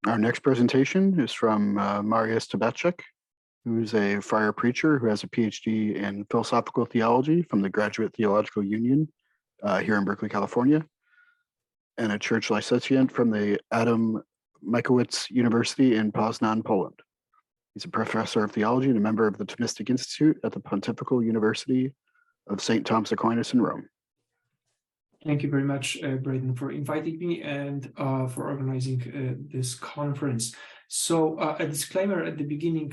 Our next presentation is from Mariusz Tabaczek, who's a friar preacher who has a PhD in philosophical theology from the Graduate Theological Union here in Berkeley, California, and a church licentiate from the Adam Mickiewicz University in Poznan, Poland. He's a professor of theology and a member of the Thomistic Institute at the Pontifical University of St. Thomas Aquinas in Rome. Thank you very much, Braden, for inviting me and for organizing this conference. So a disclaimer at the beginning,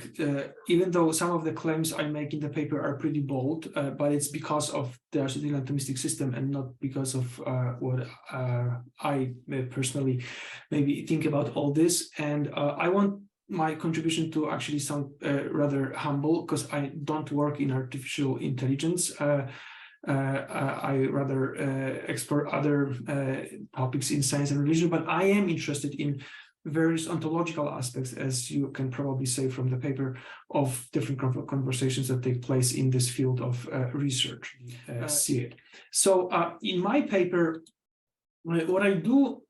even though some of the claims I make in the paper are pretty bold, but it's because of the Aristotelian-Thomistic system and not because of what I personally maybe think about all this. And I want my contribution to actually sound rather humble, because I don't work in artificial intelligence. I rather explore other topics in science and religion, but I am interested in various ontological aspects, as you can probably say from the paper, of different conversations that take place in this field of research. So in my paper, what I do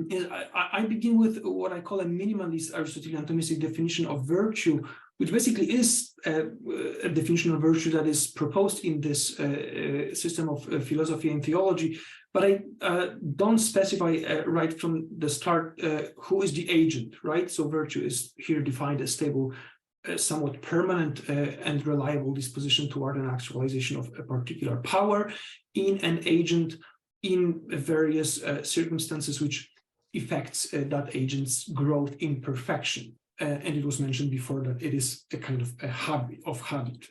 is I begin with what I call a minimalist Aristotelian-Thomistic definition of virtue, which basically is a definition of virtue that is proposed in this system of philosophy and theology. But I don't specify right from the start who is the agent, right? So virtue is here defined as stable, somewhat permanent and reliable disposition toward an actualization of a particular power in an agent in various circumstances which affects that agent's growth in perfection. And it was mentioned before that it is a kind of a habit.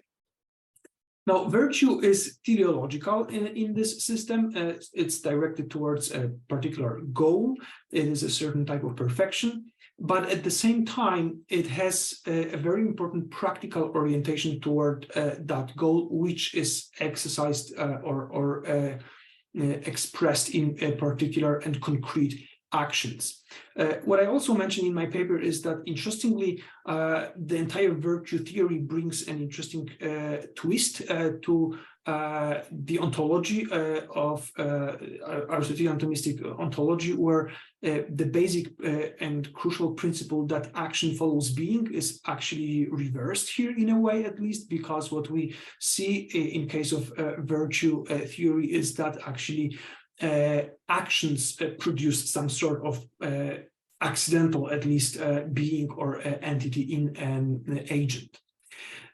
Now, virtue is teleological in this system. It's directed towards a particular goal. It is a certain type of perfection, but at the same time, it has a very important practical orientation toward that goal, which is exercised or expressed in a particular and concrete actions. What I also mentioned in my paper is that, interestingly, the entire virtue theory brings an interesting twist to the ontology of Aristotelian-Thomistic ontology, where the basic and crucial principle that action follows being is actually reversed here in a way, at least, because what we see in case of virtue theory is that actually actions produce some sort of accidental, at least, being or entity in an agent.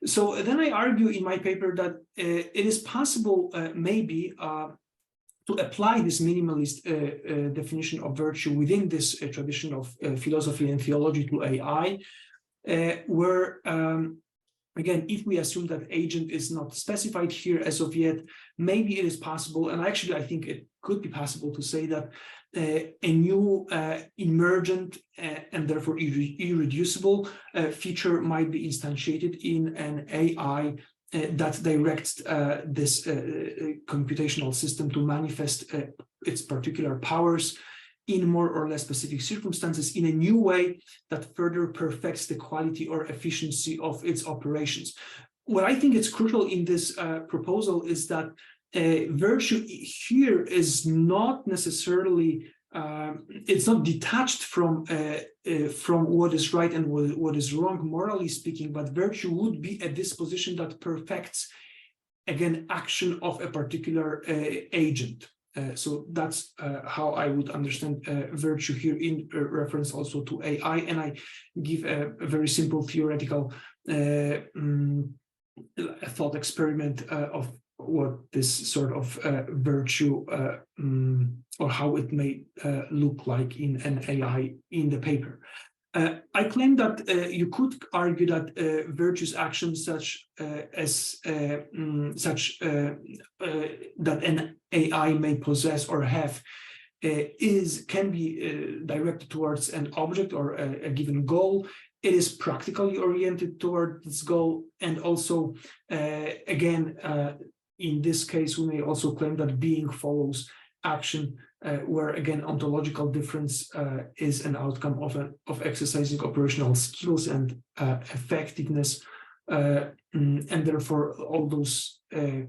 So then I argue in my paper that it is possible maybe to apply this minimalist definition of virtue within this tradition of philosophy and theology to AI, where again, if we assume that agent is not specified here as of yet, maybe it is possible, and actually I think it could be possible to say that a new emergent and therefore irreducible feature might be instantiated in an AI that directs this computational system to manifest its particular powers in more or less specific circumstances in a new way that further perfects the quality or efficiency of its operations. What I think is crucial in this proposal is that virtue here is not necessarily, it's not detached from what is right and what is wrong, morally speaking, but virtue would be a disposition that perfects, again, action of a particular agent. So that's how I would understand virtue here in reference also to AI. And I give a very simple theoretical thought experiment of what this sort of virtue or how it may look like in an AI in the paper. I claim that you could argue that virtuous actions such that an AI may possess or have can be directed towards an object or a given goal. It is practically oriented toward this goal, and also again in this case we may also claim that being follows action, where again ontological difference is an outcome of exercising operational skills and effectiveness, and therefore all those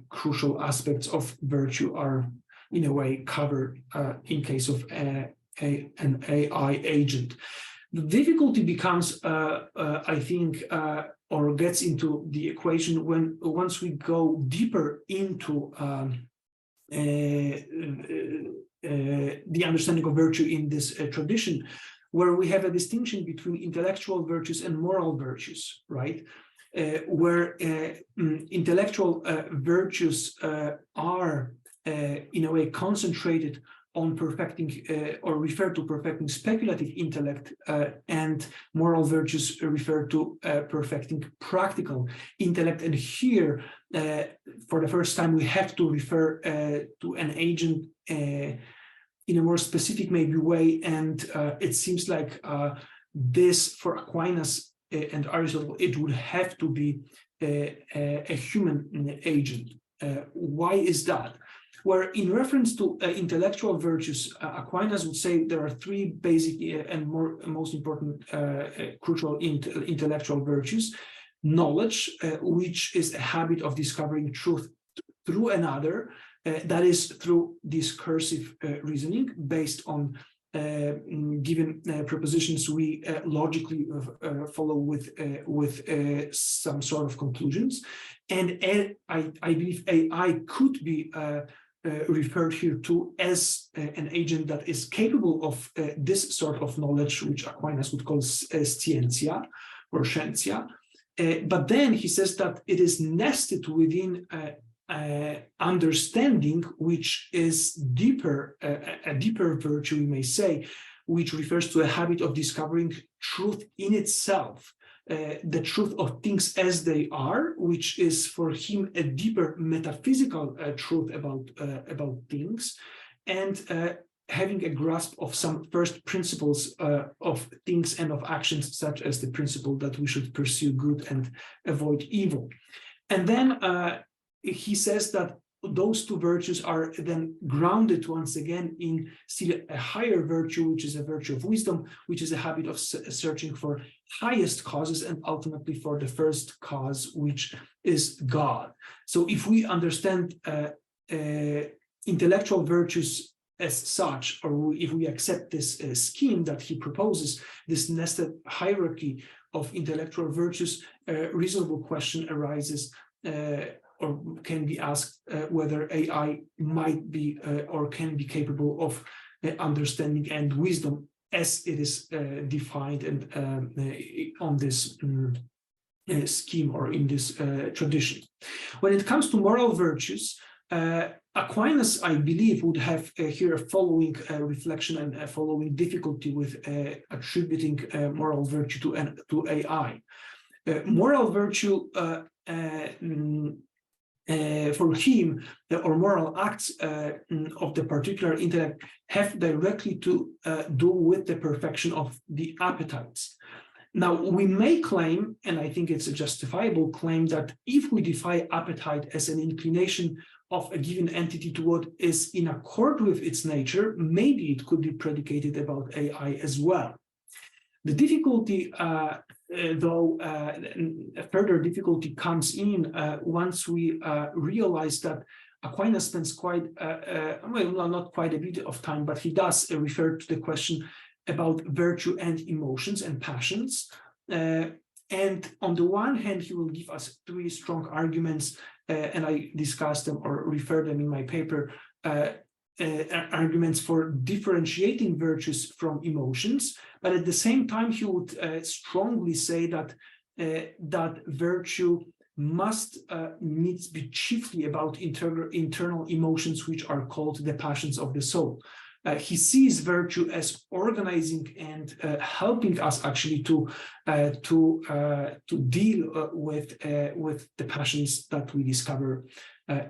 crucial aspects of virtue are in a way covered in case of an AI agent. The difficulty becomes, I think, or gets into the equation once we go deeper into the understanding of virtue in this tradition, where we have a distinction between intellectual virtues and moral virtues, right? Where intellectual virtues are in a way concentrated on perfecting or refer to perfecting speculative intellect, and moral virtues refer to perfecting practical intellect. And here, for the first time, we have to refer to an agent in a more specific maybe way. And it seems like this, for Aquinas and Aristotle, it would have to be a human agent. Why is that? Where in reference to intellectual virtues, Aquinas would say there are three basic and most important crucial intellectual virtues. Knowledge, which is a habit of discovering truth through another, that is through discursive reasoning based on given propositions we logically follow with some sort of conclusions. And I believe AI could be referred here to as an agent that is capable of this sort of knowledge, which Aquinas would call scientia or scientia. But then he says that it is nested within understanding, which is deeper, a deeper virtue, we may say, which refers to a habit of discovering truth in itself. The truth of things as they are, which is for him a deeper metaphysical truth about things, and having a grasp of some first principles of things and of actions, such as the principle that we should pursue good and avoid evil. And then he says that those two virtues are then grounded once again in still a higher virtue, which is a virtue of wisdom, which is a habit of searching for highest causes and ultimately for the first cause, which is God. So if we understand intellectual virtues as such, or if we accept this scheme that he proposes, this nested hierarchy of intellectual virtues, a reasonable question arises or can be asked whether AI might be or can be capable of understanding and wisdom as it is defined and on this scheme or in this tradition. When it comes to moral virtues, Aquinas, I believe, would have here a following reflection and a following difficulty with attributing moral virtue to AI. Moral virtue for him, or moral acts of the particular intellect have directly to do with the perfection of the appetites. Now, we may claim, and I think it's a justifiable claim, that if we define appetite as an inclination of a given entity to what is in accord with its nature, maybe it could be predicated about AI as well. The difficulty, though, a further difficulty comes in once we realize that Aquinas spends quite, well, not quite a bit of time, but he does refer to the question about virtue and emotions and passions. And on the one hand, he will give us three strong arguments, and I discussed them or refer them in my paper, arguments for differentiating virtues from emotions, but at the same time he would strongly say that that virtue must needs be chiefly about internal emotions, which are called the passions of the soul. He sees virtue as organizing and helping us actually to deal with the passions that we discover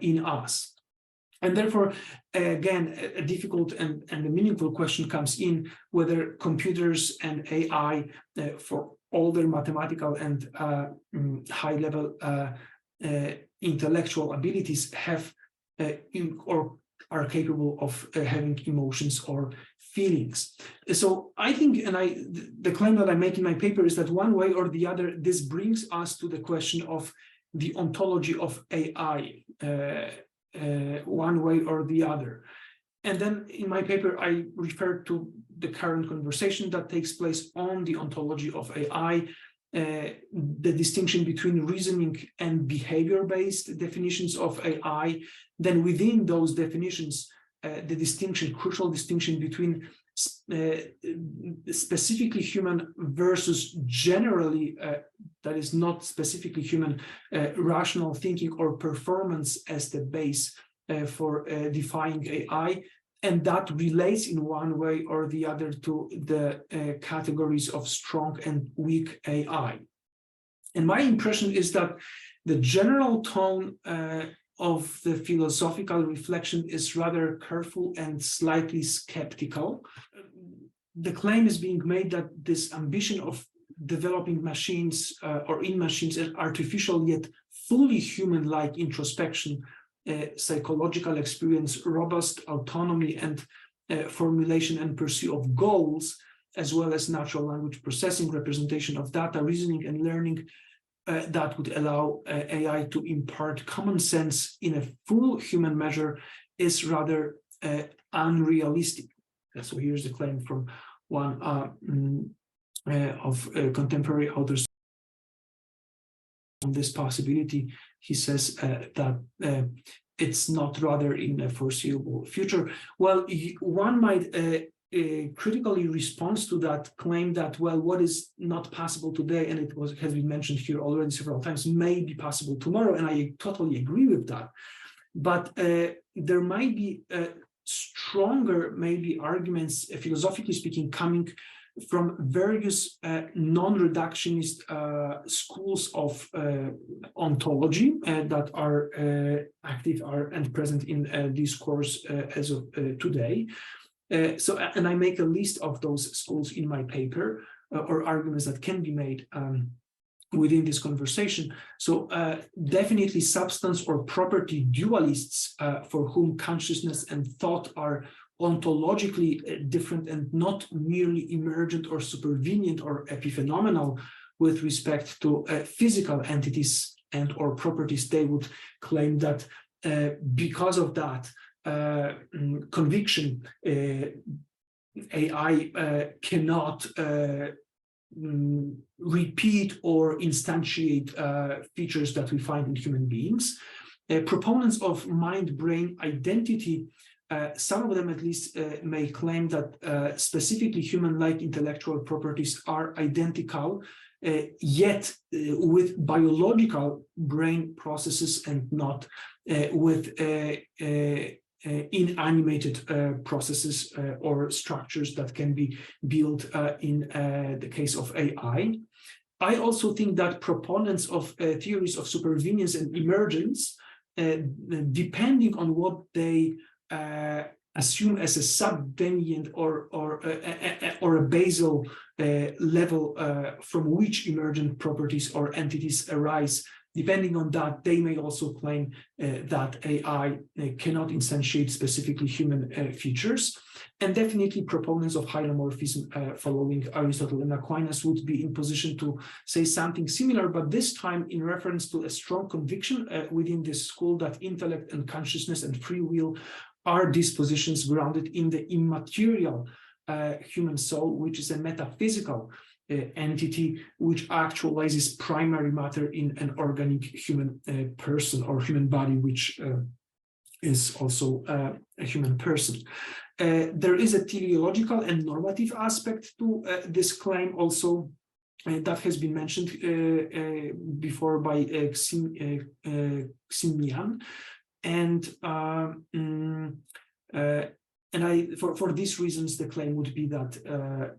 in us. And therefore, again, a difficult and a meaningful question comes in whether computers and AI, for all their mathematical and high-level intellectual abilities, have or are capable of having emotions or feelings. So I think, and the claim that I make in my paper is that one way or the other, this brings us to the question of the ontology of AI. One way or the other. And then in my paper, I refer to the current conversation that takes place on the ontology of AI, the distinction between reasoning and behavior-based definitions of AI. Then within those definitions, the crucial distinction between specifically human versus generally, that is not specifically human, rational thinking or performance as the base for defining AI. And that relates in one way or the other to the categories of strong and weak AI. And my impression is that the general tone of the philosophical reflection is rather careful and slightly skeptical. The claim is being made that this ambition of developing machines or in machines an artificial yet fully human-like introspection, psychological experience, robust autonomy and formulation and pursuit of goals, as well as natural language processing, representation of data, reasoning and learning, that would allow AI to impart common sense in a full human measure is rather unrealistic. So here's the claim from one of contemporary authors on this possibility. He says that it's not rather in a foreseeable future. Well, one might critically respond to that claim that, well, what is not possible today, and has been mentioned here already several times, may be possible tomorrow, and I totally agree with that. But there might be stronger, maybe arguments, philosophically speaking, coming from various non-reductionist schools of ontology that are active and present in this course as of today. And I make a list of those schools in my paper, or arguments that can be made within this conversation. So definitely substance or property dualists for whom consciousness and thought are ontologically different and not merely emergent or supervenient or epiphenomenal with respect to physical entities and or properties. They would claim that because of that conviction, AI cannot repeat or instantiate features that we find in human beings. Proponents of mind-brain identity, some of them at least may claim that specifically human-like intellectual properties are identical, yet with biological brain processes and not with inanimated processes or structures that can be built in the case of AI. I also think that proponents of theories of supervenience and emergence, depending on what they assume as a subvenient or a basal level from which emergent properties or entities arise, depending on that, they may also claim that AI cannot instantiate specifically human features. And definitely proponents of hylomorphism following Aristotle and Aquinas would be in position to say something similar, but this time in reference to a strong conviction within this school that intellect and consciousness and free will are dispositions grounded in the immaterial human soul, which is a metaphysical entity which actualizes primary matter in an organic human person or human body, which is also a human person. There is a teleological and normative aspect to this claim also that has been mentioned before by Ximian. And for these reasons, the claim would be that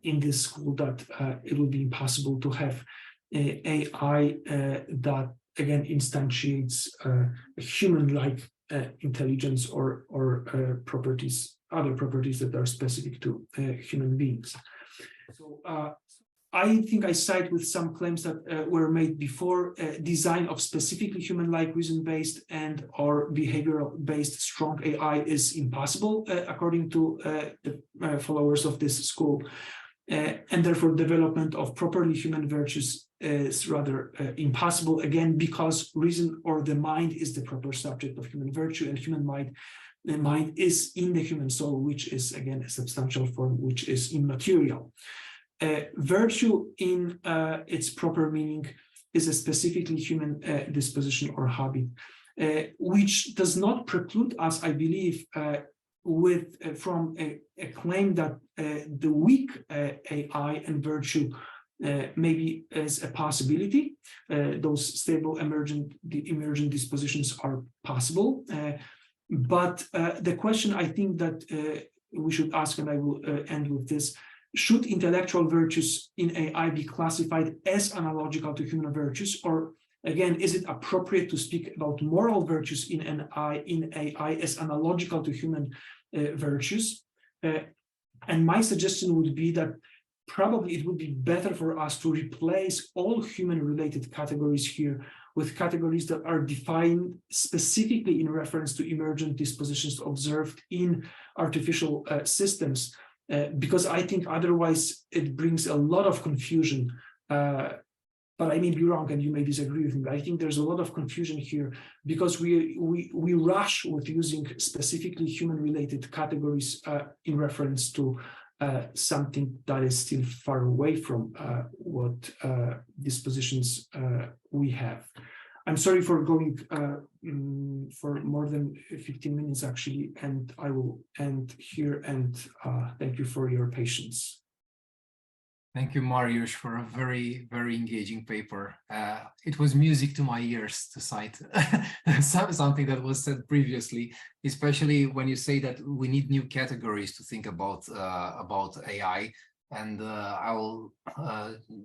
in this school that it would be impossible to have AI that again instantiates human-like intelligence or properties, other properties that are specific to human beings. So I think I side with some claims that were made before. Design of specifically human-like reason-based and or behavioral-based strong AI is impossible, according to the followers of this school. And therefore, development of properly human virtues is rather impossible, again, because reason or the mind is the proper subject of human virtue, and human mind mind is in the human soul, which is again a substantial form, which is immaterial. Virtue in its proper meaning is a specifically human disposition or habit, which does not preclude us, I believe, from a claim that the weak AI and virtue maybe as a possibility. Those stable emergent dispositions are possible. But the question I think that we should ask, and I will end with this: should intellectual virtues in AI be classified as analogical to human virtues, or again, is it appropriate to speak about moral virtues in AI as analogical to human virtues? And my suggestion would be that probably it would be better for us to replace all human-related categories here with categories that are defined specifically in reference to emergent dispositions observed in artificial systems, because I think otherwise it brings a lot of confusion. But I may be wrong, and you may disagree with me. But I think there's a lot of confusion here because we rush with using specifically human-related categories in reference to something that is still far away from what dispositions we have. I'm sorry for going for more than 15 minutes, actually, and I will end here. And thank you for your patience. Thank you, Mariusz, for a very, very engaging paper. It was music to my ears to cite something that was said previously, especially when you say that we need new categories to think about AI. And I will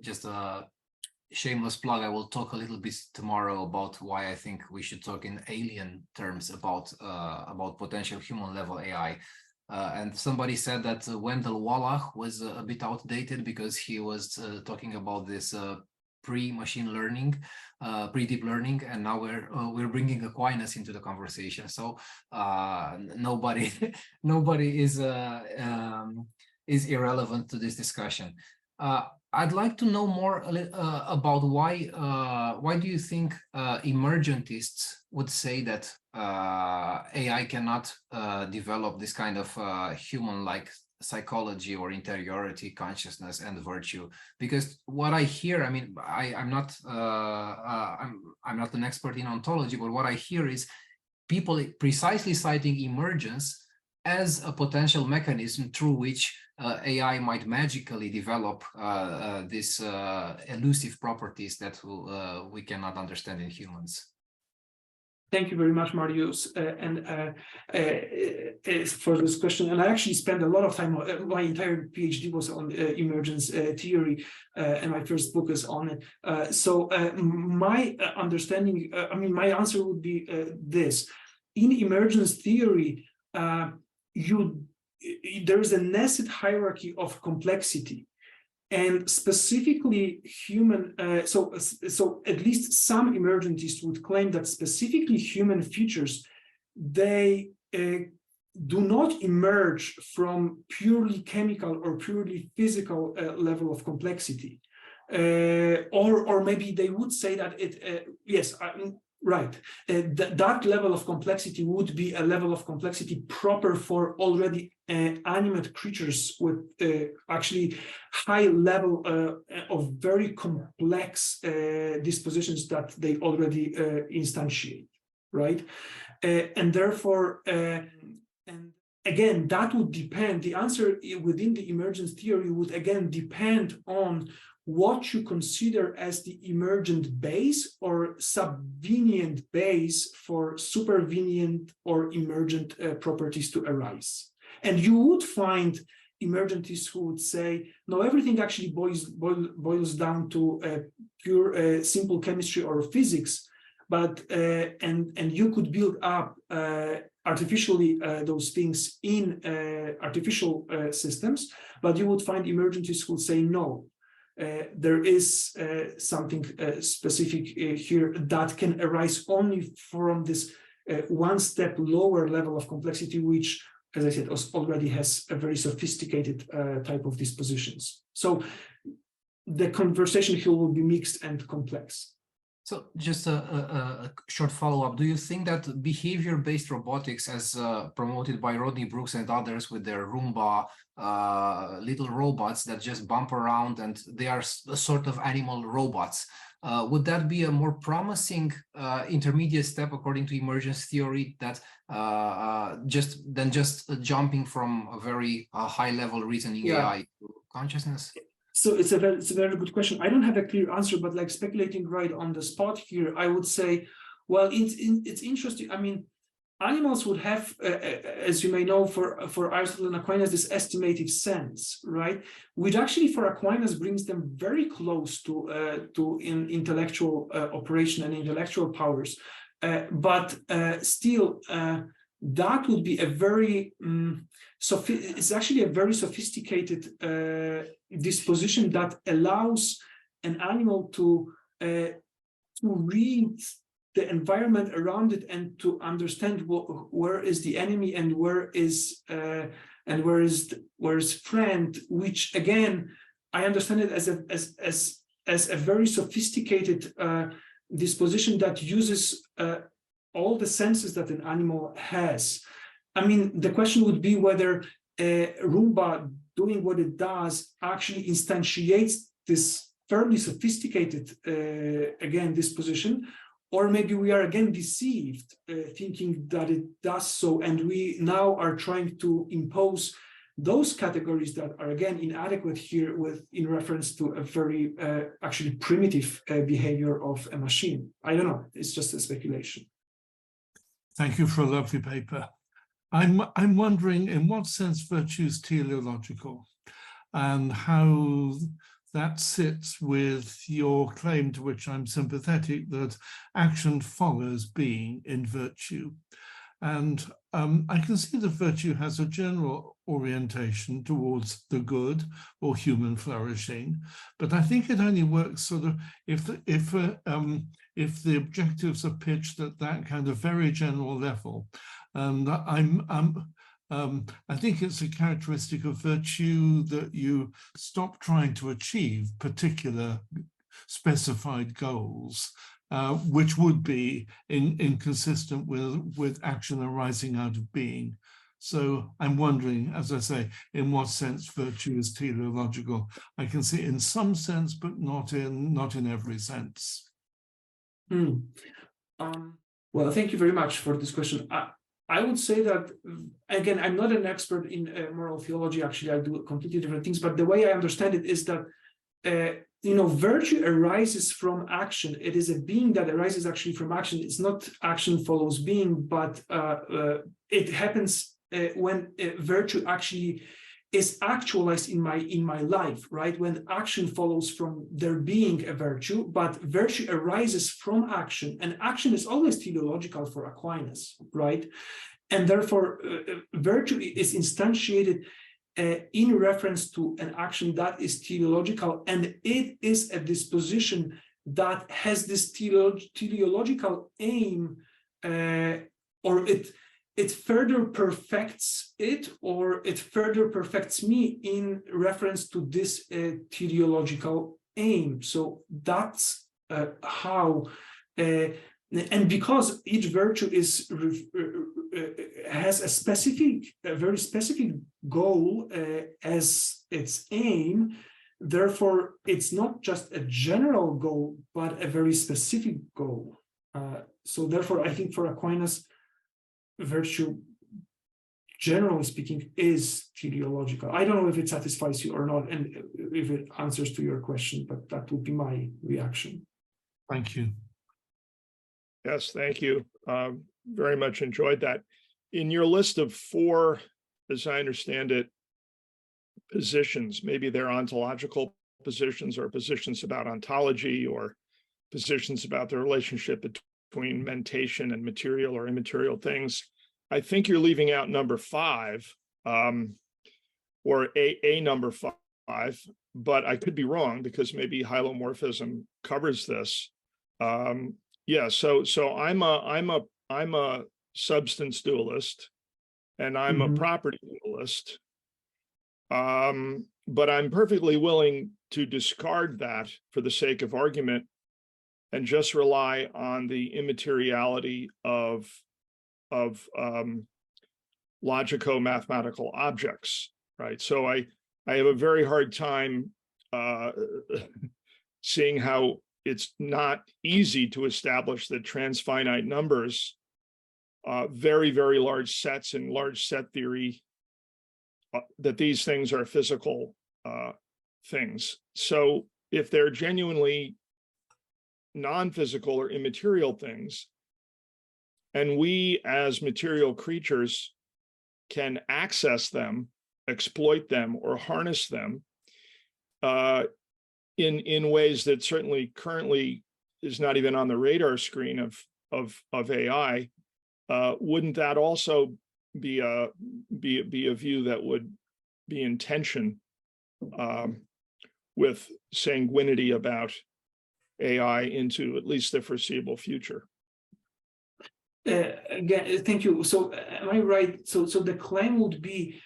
just a shameless plug. I will talk a little bit tomorrow about why I think we should talk in alien terms about potential human level AI. And somebody said that Wendell Wallach was a bit outdated because he was talking about this pre-machine learning, pre-deep learning, and now we're bringing Aquinas into the conversation. So nobody is irrelevant to this discussion. I'd like to know more about why do you think emergentists would say that AI cannot develop this kind of human-like psychology or interiority, consciousness, and virtue? Because what I hear, I mean, I'm not an expert in ontology, but what I hear is people precisely citing emergence as a potential mechanism through which AI might magically develop these elusive properties that we cannot understand in humans. Thank you very much, Mariusz, for this question. And I actually spent a lot of time, my entire PhD was on emergence theory, and my first book is on it. So my understanding, my answer would be this. In emergence theory, there is a nested hierarchy of complexity, and specifically human. So at least some emergentists would claim that specifically human features, they do not emerge from purely chemical or purely physical level of complexity, or maybe they would say that it. Yes. Right. That level of complexity would be a level of complexity proper for already animate creatures with actually high level of very complex dispositions that they already instantiate, right? And therefore, and again, that would depend, the answer within the emergence theory would again depend on what you consider as the emergent base or subvenient base for supervenient or emergent properties to arise. And you would find emergentists who would say, no, everything actually boils down to pure simple chemistry or physics, but and you could build up artificially those things in artificial systems, but you would find emergentists who would say no. There is something specific here that can arise only from this one step lower level of complexity, which, as I said, already has a very sophisticated type of dispositions. So the conversation here will be mixed and complex. So just a short follow-up. Do you think that behavior-based robotics, as promoted by Rodney Brooks and others with their Roomba little robots that just bump around and they are a sort of animal robots, would that be a more promising intermediate step according to emergence theory that just jumping from a very high-level reasoning AI to consciousness? So it's a very good question. I don't have a clear answer, but like speculating right on the spot here, I would say, well, it's interesting. I mean, animals would have, as you may know, for Aristotle and Aquinas, this estimative sense, right? Which actually for Aquinas brings them very close to intellectual operation and intellectual powers. But still, that would be a very it's actually a very sophisticated disposition that allows an animal to read the environment around it and to understand where is the enemy and where is friend. Which again, I understand it as a very sophisticated disposition that uses all the senses that an animal has. I mean, the question would be whether Roomba doing what it does actually instantiates this fairly sophisticated, again, disposition, or maybe we are again deceived, thinking that it does so, and we now are trying to impose those categories that are again inadequate here in reference to a very actually primitive behavior of a machine. I don't know, it's just a speculation. Thank you for a lovely paper. I'm wondering in what sense virtue is teleological and how that sits with your claim, to which I'm sympathetic, that action follows being in virtue. And I can see that virtue has a general orientation towards the good or human flourishing, but I think it only works sort of if the objectives are pitched at that kind of very general level. And I think it's a characteristic of virtue that you stop trying to achieve particular specified goals, which would be inconsistent with action arising out of being. So I'm wondering, as I say, in what sense virtue is teleological. I can see in some sense, but not in every sense. Well, thank you very much for this question. I would say that, again, I'm not an expert in moral theology. Actually, I do completely different things. But the way I understand it is that, virtue arises from action. It is a being that arises actually from action. It's not action follows being, but it happens when virtue actually is actualized in my life, right? When action follows from there being a virtue, but virtue arises from action, and action is always teleological for Aquinas, right? And therefore, virtue is instantiated in reference to an action that is teleological, and it is a disposition that has this teleological aim, or it further perfects it, or it further perfects me in reference to this teleological aim. So that's how, and because each virtue has a very specific goal as its aim, therefore it's not just a general goal, but a very specific goal. So therefore, I think for Aquinas, virtue, generally speaking, is teleological. I don't know if it satisfies you or not, and if it answers to your question, but that would be my reaction. Thank you. Yes, thank you. Very much enjoyed that. In your list of 4, as I understand it, positions, maybe they're ontological positions or positions about ontology or positions about the relationship between mentation and material or immaterial things. I think you're leaving out number 5, or a number 5, but I could be wrong because maybe hylomorphism covers this. Yeah, so I'm a substance dualist, and I'm a property dualist. But I'm perfectly willing to discard that for the sake of argument and just rely on the immateriality of logico-mathematical objects, right? So I have a very hard time seeing how it's not easy to establish that transfinite numbers, very, very large sets and large set theory, that these things are physical things. So if they're genuinely non-physical or immaterial things, and we as material creatures can access them, exploit them, or harness them in ways that certainly currently is not even on the radar screen of AI, wouldn't that also be a view that would be in tension with sanguinity about AI into at least the foreseeable future? Again, thank you. So am I right? So the claim would be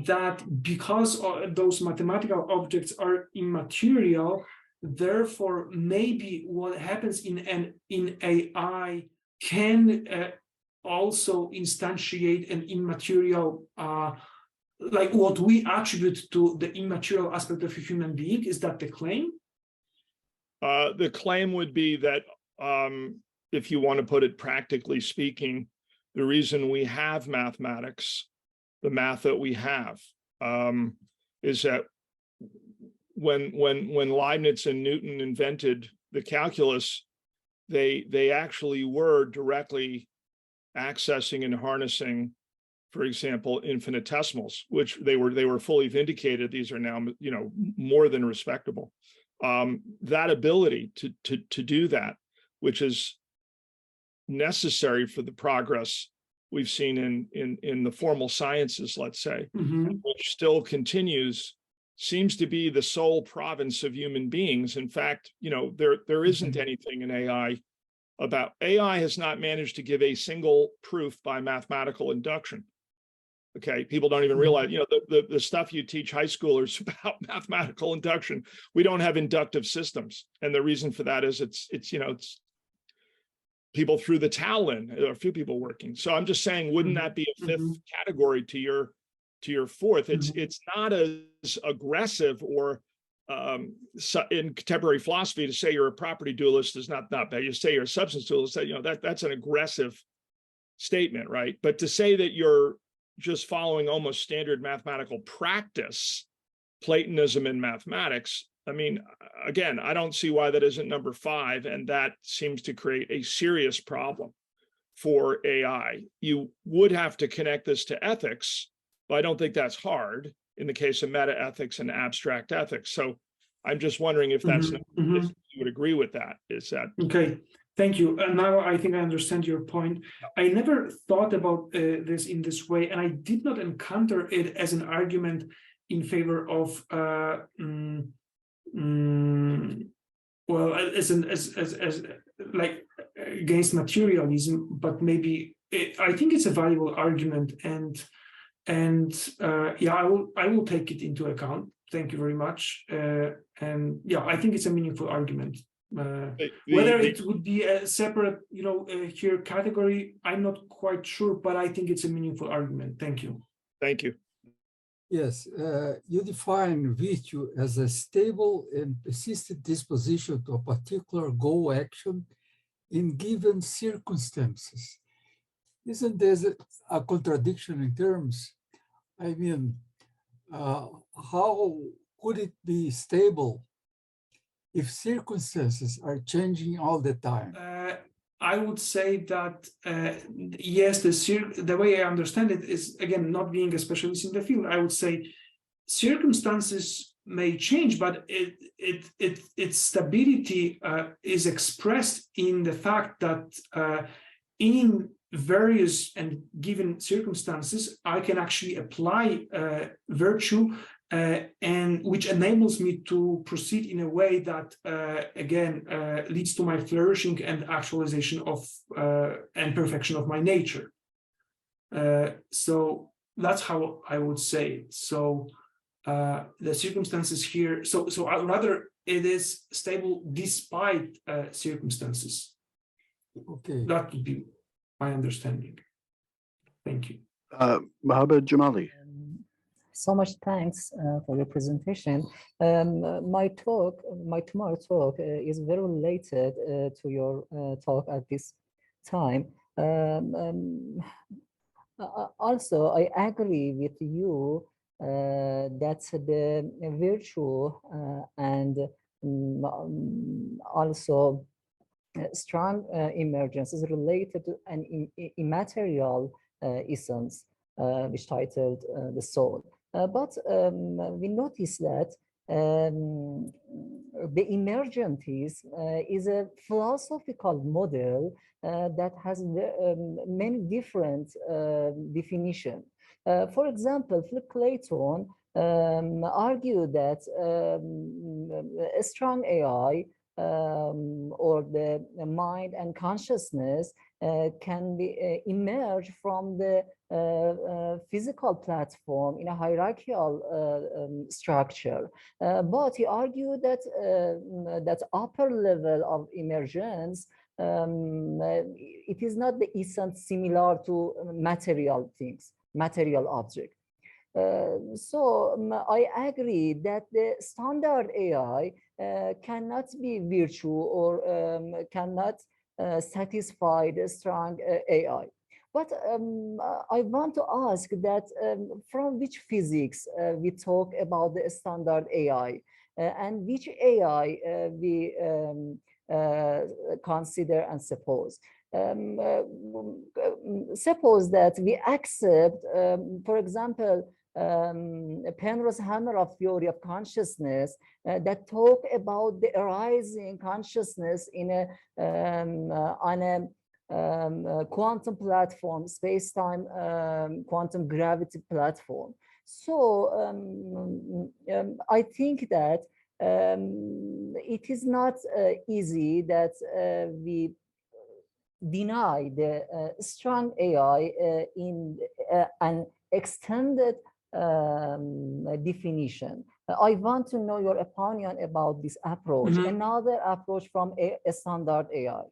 that because those mathematical objects are immaterial, therefore maybe what happens in AI can also instantiate an immaterial, like what we attribute to the immaterial aspect of a human being. Is that the claim? The claim would be that, if you want to put it practically speaking, the reason we have mathematics, the math that we have, is that when Leibniz and Newton invented the calculus, they actually were directly accessing and harnessing, for example, infinitesimals, which they were fully vindicated. These are now, you know, more than respectable. That ability to do that, which is necessary for the progress we've seen in the formal sciences, let's say, which still continues, seems to be the sole province of human beings. In fact, you know, there isn't anything in AI about, AI has not managed to give a single proof by mathematical induction. Okay, people don't even realize, you know, the stuff you teach high schoolers about mathematical induction, we don't have inductive systems. And the reason for that is it's you know, it's people threw the towel in, a few people working. So I'm just saying, wouldn't that be a fifth category to your fourth? It's not as aggressive or in contemporary philosophy to say you're a property dualist is not bad. You say you're a substance dualist, you know, that's an aggressive statement, right? But to say that you're just following almost standard mathematical practice, Platonism in mathematics, I mean, again, I don't see why that isn't number 5, and that seems to create a serious problem for AI. You would have to connect this to ethics, but I don't think that's hard in the case of meta ethics and abstract ethics. So I'm just wondering if that's if you would agree with that. Is that okay? Thank you. Now I think I understand your point. I never thought about this in this way, and I did not encounter it as an argument in favor of well, as like against materialism, but maybe I think it's a valuable argument, and yeah, I will take it into account. Thank you very much. And yeah, I think it's a meaningful argument. Whether it would be a separate, you know, here category, I'm not quite sure, but I think it's a meaningful argument. Thank you. Thank you. Yes, you define virtue as a stable and persistent disposition to a particular goal action in given circumstances. Isn't there a contradiction in terms? I mean, how could it be stable if circumstances are changing all the time? I would say that yes, the way I understand it is, again, not being a specialist in the field, I would say circumstances may change, but its stability is expressed in the fact that in various and given circumstances, I can actually apply virtue, and which enables me to proceed in a way that again leads to my flourishing and actualization of and perfection of my nature. So that's how I would say it. So the circumstances here, so I rather it is stable despite circumstances. Okay. That would be my understanding. Thank you. Mohammed Jamali. So much thanks for your presentation. My tomorrow talk is very related to your talk at this time. Also, I agree with you that the virtue and also strong emergence is related to an immaterial essence, which titled the soul. But we notice that the emergentist is a philosophical model that has many different definitions. For example, Clayton argued that a strong AI or the mind and consciousness can be emerge from the physical platform in a hierarchical structure. But he argued that that upper level of emergence, it is not the essence similar to material things, material object. So I agree that the standard AI cannot be virtue or cannot satisfy the strong AI. But I want to ask that from which physics we talk about the standard AI and which AI we consider and suppose. Suppose that we accept, for example, Penrose Hameroff theory of consciousness that talk about the arising consciousness in a on a quantum platform, space-time quantum gravity platform. So I think that it is not easy that we deny the strong AI in an extended definition. I want to know your opinion about this approach, another approach from a standard AI.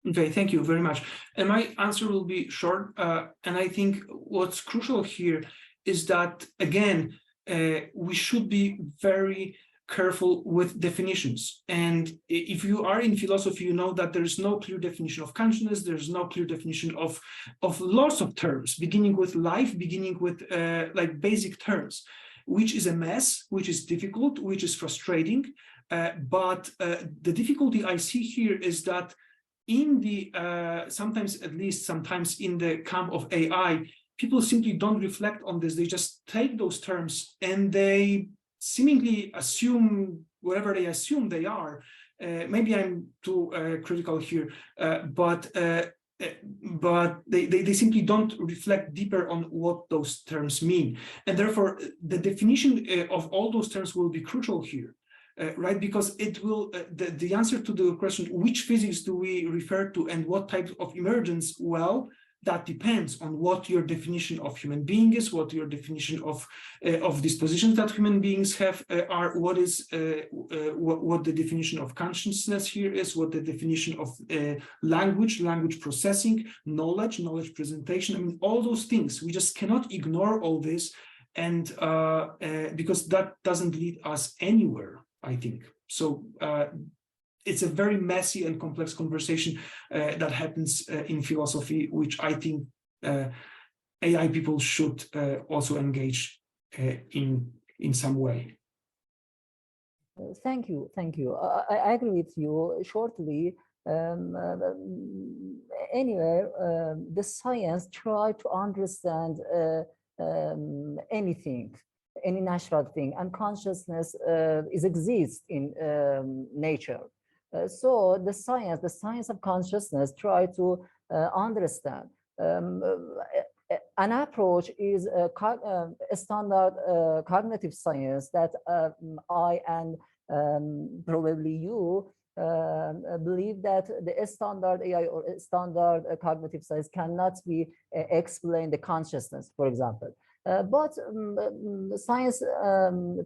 Okay, thank you very much. And my answer will be short. And I think what's crucial here is that, again, we should be very careful with definitions. And if you are in philosophy, you know that there's no clear definition of consciousness, there's no clear definition of lots of terms, beginning with life, beginning with like basic terms, which is a mess, which is difficult, which is frustrating. But the difficulty I see here is that in the, sometimes in the camp of AI, people simply don't reflect on this. They just take those terms and they seemingly assume whatever they assume they are. Maybe I'm too critical here, but they simply don't reflect deeper on what those terms mean. And therefore, the definition of all those terms will be crucial here. Right, because it will, the answer to the question, which physics do we refer to and what type of emergence? Well, that depends on what your definition of human being is, what your definition of dispositions that human beings have are, what is what the definition of consciousness here is, what the definition of language processing, knowledge presentation. I mean, all those things, we just cannot ignore all this, and because that doesn't lead us anywhere, I think. So it's a very messy and complex conversation that happens in philosophy, which I think AI people should also engage in some way. Thank you. I agree with you. Shortly, anyway, the science try to understand anything, any natural thing, and consciousness exists in nature. So the science of consciousness try to understand. An approach is a standard cognitive science that I and probably you believe that the standard AI or standard cognitive science cannot be explain the consciousness, for example. but science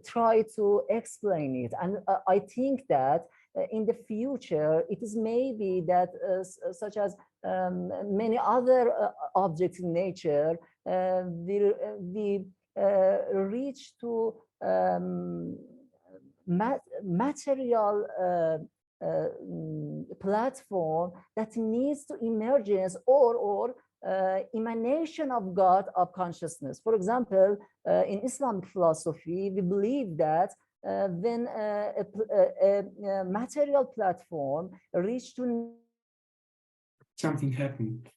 try to explain it. And I think that in the future, it is maybe that such as many other objects in nature will be reach to material platform that needs to emergence or emanation of God of consciousness. For example, in Islamic philosophy, we believe that when a material platform reach to Something happened.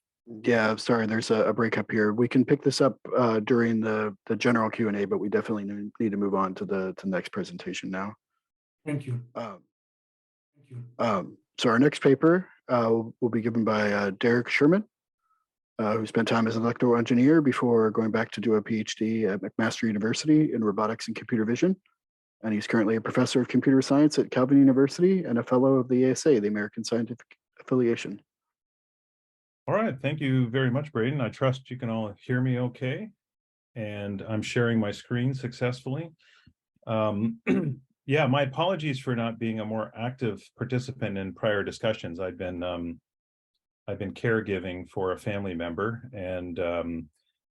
Yeah, I'm sorry, there's a breakup here. We can pick this up during the general Q&A, but we definitely need to move on to the next presentation now. Thank you. Thank you. So our next paper will be given by Derek Schuurman, who spent time as an electrical engineer before going back to do a PhD at McMaster University in robotics and computer vision. And he's currently a professor of computer science at Calvin University and a fellow of the ASA, the American Scientific Affiliation. All right, thank you very much, Braden. I trust you can all hear me okay, and I'm sharing my screen successfully. Yeah, my apologies for not being a more active participant in prior discussions. I've been caregiving for a family member, and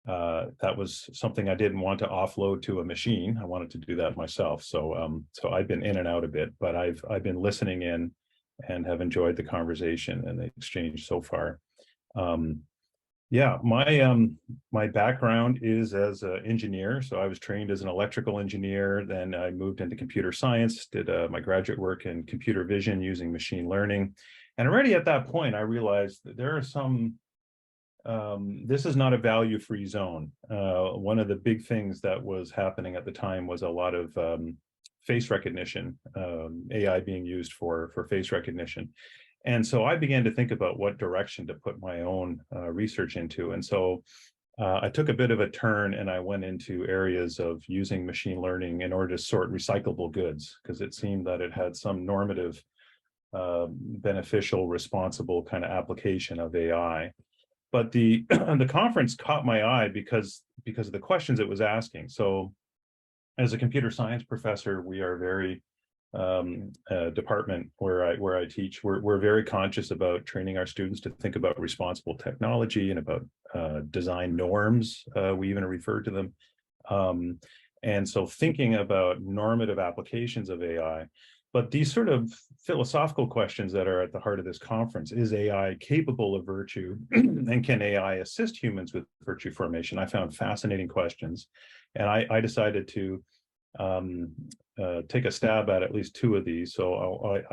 that was something I didn't want to offload to a machine. I wanted to do that myself. So I've been in and out a bit, but I've been listening in and have enjoyed the conversation and the exchange so far. Yeah, my background is as an engineer. So I was trained as an electrical engineer. Then I moved into computer science, did my graduate work in computer vision using machine learning. And already at that point, I realized that there are some, this is not a value-free zone. One of the big things that was happening at the time was a lot of face recognition, AI being used for face recognition. And so I began to think about what direction to put my own research into. And so I took a bit of a turn and I went into areas of using machine learning in order to sort recyclable goods, because it seemed that it had some normative, beneficial, responsible kind of application of AI. But the conference caught my eye because of the questions it was asking. So as a computer science professor, we are very department where I teach, we're very conscious about training our students to think about responsible technology and about design norms. We even refer to them. And so thinking about normative applications of AI, but these sort of philosophical questions that are at the heart of this conference: is AI capable of virtue, and can AI assist humans with virtue formation? I found fascinating questions, and I decided to take a stab at least two of these. So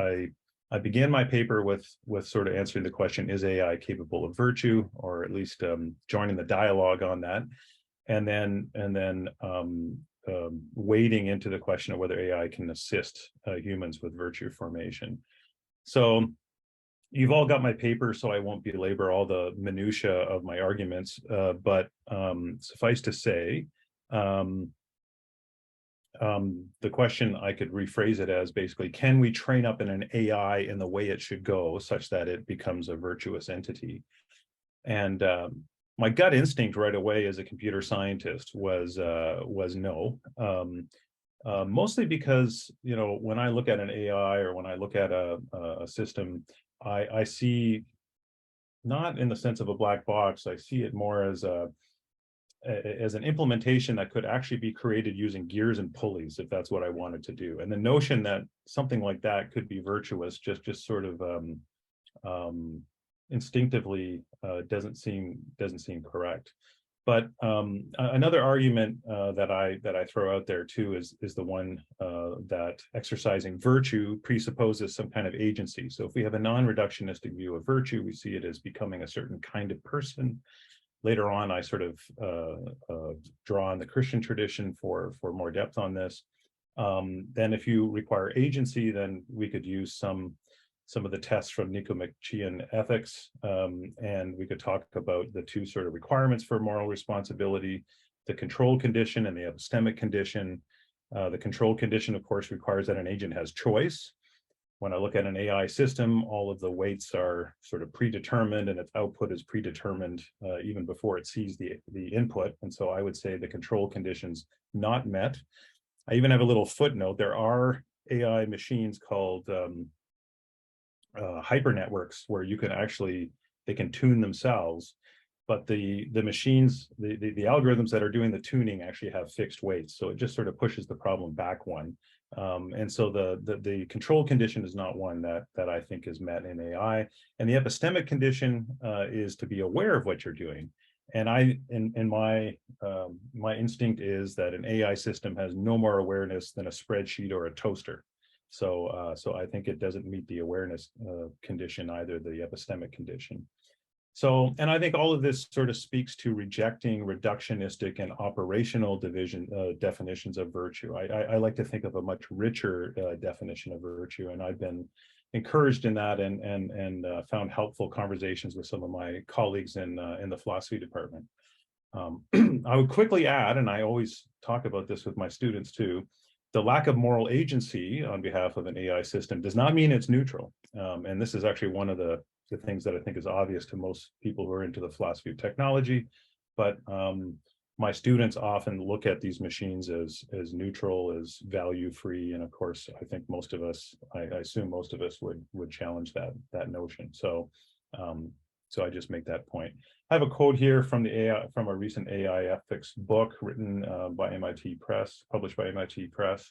I began my paper with sort of answering the question: is AI capable of virtue, or at least joining the dialogue on that, and then wading into the question of whether AI can assist humans with virtue formation. So you've all got my paper, so I won't belabor all the minutia of my arguments, but suffice to say, the question, I could rephrase it as basically, can we train up in an AI in the way it should go such that it becomes a virtuous entity? And my gut instinct right away as a computer scientist was no. Mostly because, you know, when I look at an AI or when I look at a system, I see, not in the sense of a black box, I see it more as an implementation that could actually be created using gears and pulleys, if that's what I wanted to do. And the notion that something like that could be virtuous just sort of instinctively doesn't seem correct. But another argument that I throw out there too is the one that exercising virtue presupposes some kind of agency. So if we have a non-reductionistic view of virtue, we see it as becoming a certain kind of person. Later on, I sort of draw on the Christian tradition for more depth on this. Then if you require agency, then we could use some of the tests from Nicomachean ethics, and we could talk about the two sort of requirements for moral responsibility: the control condition and the epistemic condition. The control condition, of course, requires that an agent has choice. when I look at an AI system, all of the weights are sort of predetermined and its output is predetermined even before it sees the input. And so I would say the control conditions not met. I even have a little footnote. There are AI machines called hyper networks where you can actually, they can tune themselves, but the machines, the algorithms that are doing the tuning actually have fixed weights. So it just sort of pushes the problem back one. And so the control condition is not one that I think is met in AI. And the epistemic condition is to be aware of what you're doing. And my instinct is that an AI system has no more awareness than a spreadsheet or a toaster. So I think it doesn't meet the awareness condition either, the epistemic condition. So, and I think all of this sort of speaks to rejecting reductionistic and operational definitions of virtue. I like to think of a much richer definition of virtue, and I've been encouraged in that and found helpful conversations with some of my colleagues in the philosophy department. I would quickly add, and I always talk about this with my students too, the lack of moral agency on behalf of an AI system does not mean it's neutral. And this is actually one of the things that I think is obvious to most people who are into the philosophy of technology. But my students often look at these machines as neutral, as value-free. And of course, I think most of us, I assume most of us would challenge that notion. So I just make that point. I have a quote here from a recent AI ethics book written by MIT Press, published by MIT Press,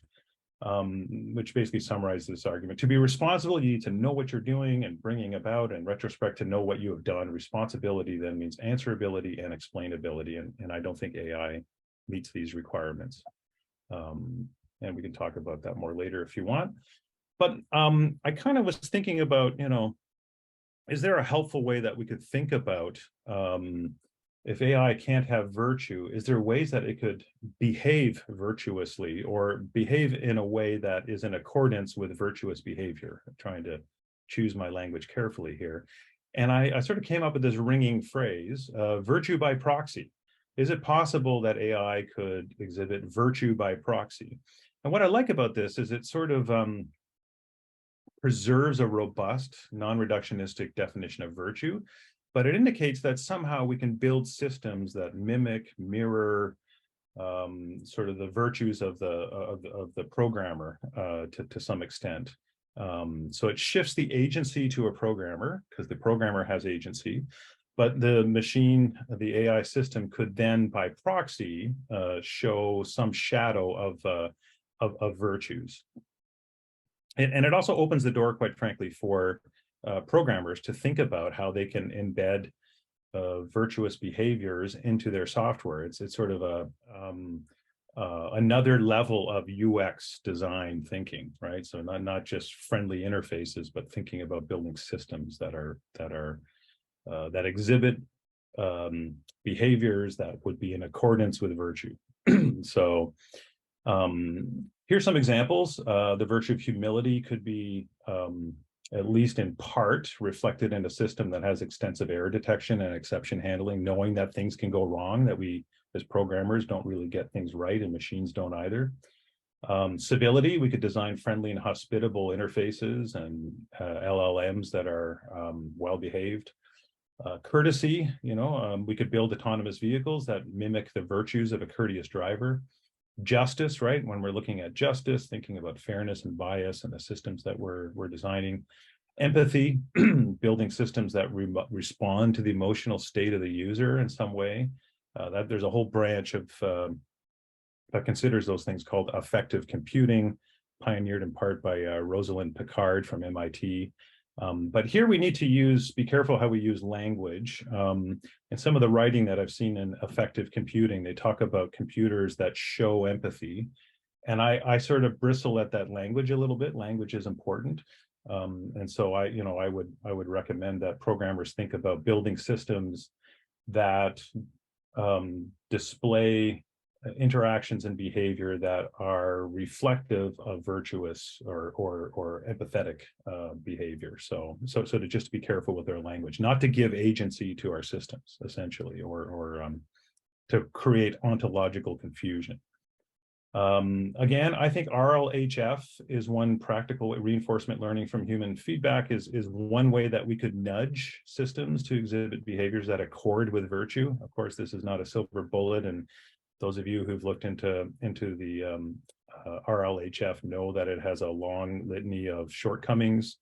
which basically summarizes this argument. To be responsible, you need to know what you're doing and bringing about, and retrospect to know what you have done. Responsibility then means answerability and explainability, and I don't think AI meets these requirements. And we can talk about that more later if you want. But I kind of was thinking about, is there a helpful way that we could think about if AI can't have virtue, is there ways that it could behave virtuously or behave in a way that is in accordance with virtuous behavior? I'm trying to choose my language carefully here. And I sort of came up with this ringing phrase, virtue by proxy. Is it possible that AI could exhibit virtue by proxy? And what I like about this is it sort of preserves a robust, non-reductionistic definition of virtue, but it indicates that somehow we can build systems that mimic, mirror sort of the virtues of the programmer to some extent. So it shifts the agency to a programmer because the programmer has agency, but the machine, the AI system could then by proxy show some shadow of virtues. And it also opens the door, quite frankly, for programmers to think about how they can embed virtuous behaviors into their software. It's sort of another level of UX design thinking, right? So not just friendly interfaces, but thinking about building systems that exhibit behaviors that would be in accordance with virtue. So here's some examples. The virtue of humility could be at least in part reflected in a system that has extensive error detection and exception handling, knowing that things can go wrong, that we as programmers don't really get things right and machines don't either. Civility, we could design friendly and hospitable interfaces and LLMs that are well-behaved. Courtesy, we could build autonomous vehicles that mimic the virtues of a courteous driver. Justice, right? When we're looking at justice, thinking about fairness and bias and the systems that we're designing. Empathy, building systems that respond to the emotional state of the user in some way. That there's a whole branch of that considers those things called affective computing, pioneered in part by Rosalind Picard from MIT. But here we need to be careful how we use language. And some of the writing that I've seen in affective computing, they talk about computers that show empathy. And I sort of bristle at that language a little bit. Language is important. And so I would recommend that programmers think about building systems that display interactions and behavior that are reflective of virtuous or empathetic behavior. So to just be careful with their language, not to give agency to our systems, essentially, or to create ontological confusion. Again, I think RLHF is one practical reinforcement learning from human feedback is one way that we could nudge systems to exhibit behaviors that accord with virtue. Of course, this is not a silver bullet, and those of you who've looked into the RLHF know that it has a long litany of shortcomings.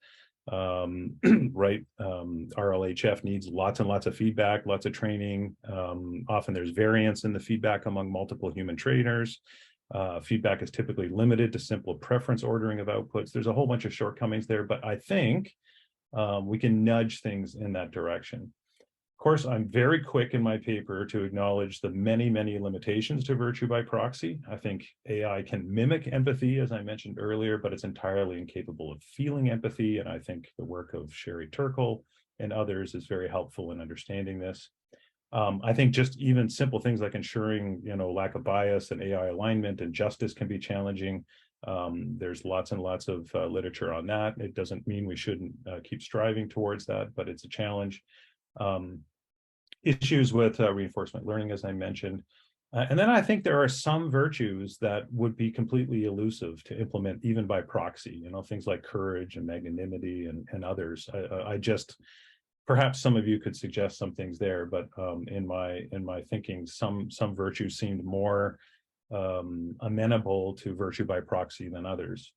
Right, RLHF needs lots and lots of feedback, lots of training. Often there's variance in the feedback among multiple human trainers. Feedback is typically limited to simple preference ordering of outputs. There's a whole bunch of shortcomings there, but I think we can nudge things in that direction. Of course, I'm very quick in my paper to acknowledge the many, many limitations to virtue by proxy. I think AI can mimic empathy, as I mentioned earlier, but it's entirely incapable of feeling empathy. And I think the work of Sherry Turkle and others is very helpful in understanding this. I think just even simple things like ensuring, lack of bias and AI alignment and justice can be challenging. There's lots and lots of literature on that. It doesn't mean we shouldn't keep striving towards that, but it's a challenge. Issues with reinforcement learning, as I mentioned. And then I think there are some virtues that would be completely elusive to implement even by proxy, things like courage and magnanimity and others. I just, perhaps some of you could suggest some things there, but in my thinking, some virtues seemed more amenable to virtue by proxy than others.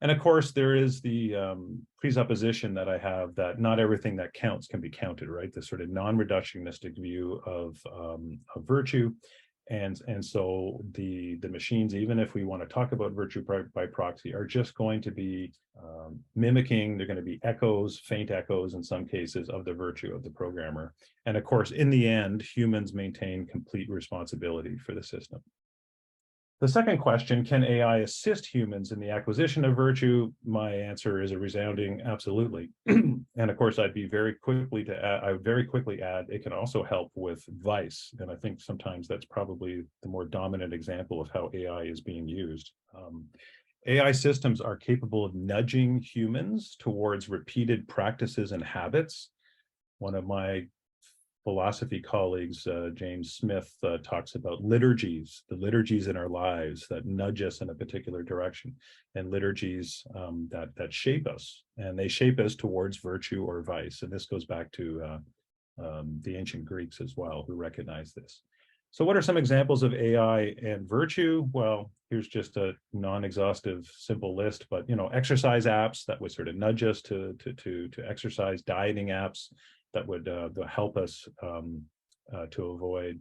And of course, there is the presupposition that I have that not everything that counts can be counted, right? The sort of non-reductionistic view of virtue. And so the machines, even if we want to talk about virtue by proxy, are just going to be mimicking, they're going to be echoes, faint echoes in some cases, of the virtue of the programmer. And of course, in the end, humans maintain complete responsibility for the system. The second question, can AI assist humans in the acquisition of virtue? My answer is a resounding absolutely. And of course, I would very quickly add, it can also help with vice. And I think sometimes that's probably the more dominant example of how AI is being used. AI systems are capable of nudging humans towards repeated practices and habits. One of my philosophy colleagues, James Smith, talks about liturgies, the liturgies in our lives that nudge us in a particular direction, and liturgies that shape us, and they shape us towards virtue or vice. And this goes back to the ancient Greeks as well, who recognize this. So what are some examples of AI and virtue? Well, here's just a non-exhaustive, simple list, but exercise apps that would sort of nudge us to exercise, dieting apps that would help us to avoid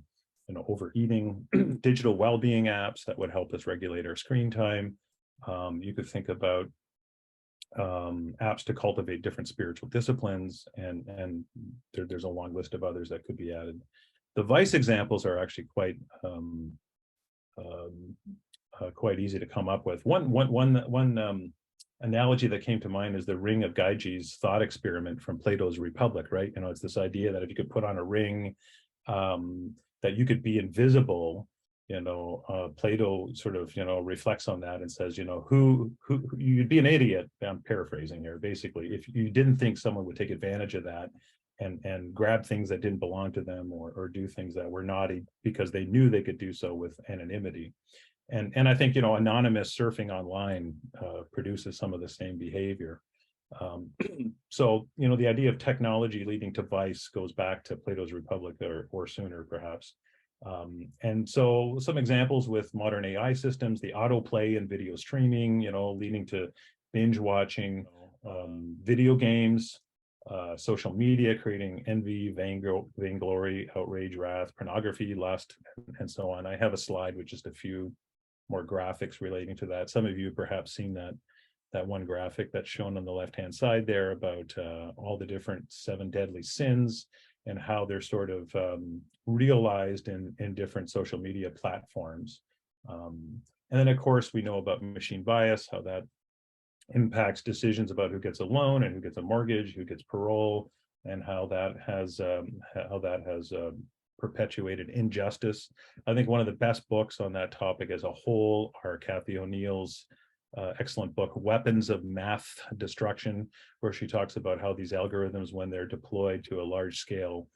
overeating, digital well-being apps that would help us regulate our screen time. You could think about apps to cultivate different spiritual disciplines, and there's a long list of others that could be added. The vice examples are actually quite easy to come up with. One analogy that came to mind is the ring of Gyges thought experiment from Plato's Republic, right? It's this idea that if you could put on a ring, that you could be invisible. Plato sort of reflects on that and says, who you'd be an idiot. I'm paraphrasing here. Basically, if you didn't think someone would take advantage of that and grab things that didn't belong to them or do things that were naughty because they knew they could do so with anonymity. And I think, anonymous surfing online produces some of the same behavior. So, the idea of technology leading to vice goes back to Plato's Republic or sooner, perhaps. And so some examples with modern AI systems, the autoplay and video streaming, leading to binge watching, video games, social media, creating envy, vainglory, outrage, wrath, pornography, lust, and so on. I have a slide with just a few more graphics relating to that. Some of you perhaps seen that one graphic that's shown on the left-hand side there about all the different 7 deadly sins and how they're sort of realized in different social media platforms. And then, of course, we know about machine bias, how that impacts decisions about who gets a loan and who gets a mortgage, who gets parole, and how that has perpetuated injustice. I think one of the best books on that topic as a whole are Kathy O'Neill's excellent book, Weapons of Math Destruction, where she talks about how these algorithms, when they're deployed to a large scale,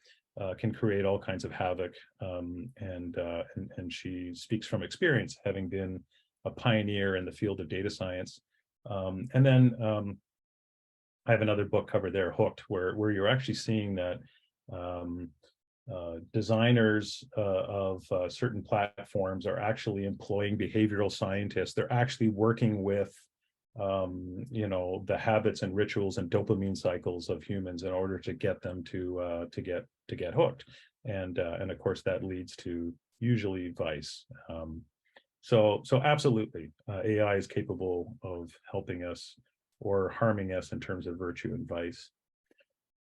can create all kinds of havoc. And she speaks from experience, having been a pioneer in the field of data science. And then I have another book covered there, Hooked, where you're actually seeing that designers of certain platforms are actually employing behavioral scientists. They're actually working with the habits and rituals and dopamine cycles of humans in order to get them to get hooked, and of course that leads to usually vice. So absolutely, AI is capable of helping us or harming us in terms of virtue and vice.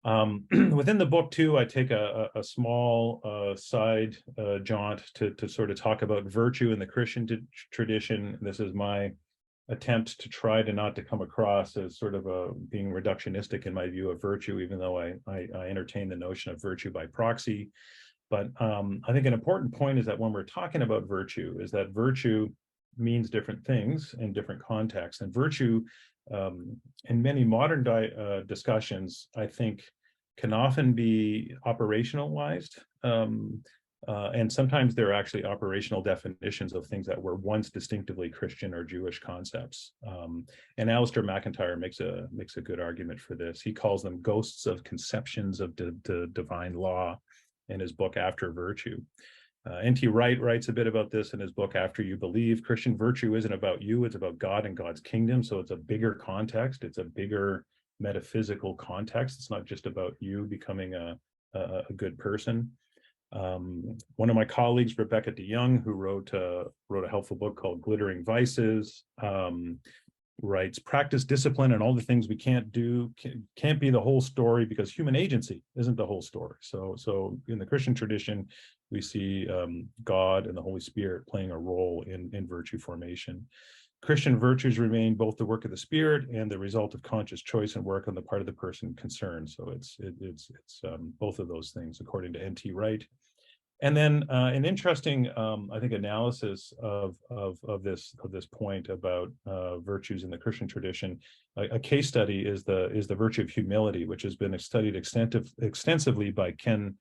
Within the book too, I take a small side jaunt to sort of talk about virtue in the Christian tradition. This is my attempt to try to not to come across as sort of being reductionistic in my view of virtue, even though I entertain the notion of virtue by proxy. But I think an important point is that when we're talking about virtue, is that virtue means different things in different contexts. And virtue, in many modern discussions, I think, can often be operationalized. And sometimes there are actually operational definitions of things that were once distinctively Christian or Jewish concepts. And Alistair McIntyre makes a good argument for this. He calls them ghosts of conceptions of the divine law in his book After Virtue. N.T. Wright writes a bit about this in his book After You Believe. Christian virtue isn't about you, it's about God and God's kingdom. So it's a bigger context, it's a bigger metaphysical context. It's not just about you becoming a good person. One of my colleagues, Rebecca DeYoung, who wrote a helpful book called Glittering Vices, writes, practice discipline and all the things we can't do can't be the whole story, because human agency isn't the whole story. So in the Christian tradition, we see God and the Holy Spirit playing a role in virtue formation. Christian virtues remain both the work of the Spirit and the result of conscious choice and work on the part of the person concerned. So it's both of those things, according to N.T. Wright. And then an interesting, I think, analysis of this point about virtues in the Christian tradition. A case study is the virtue of humility, which has been studied extensively by Kent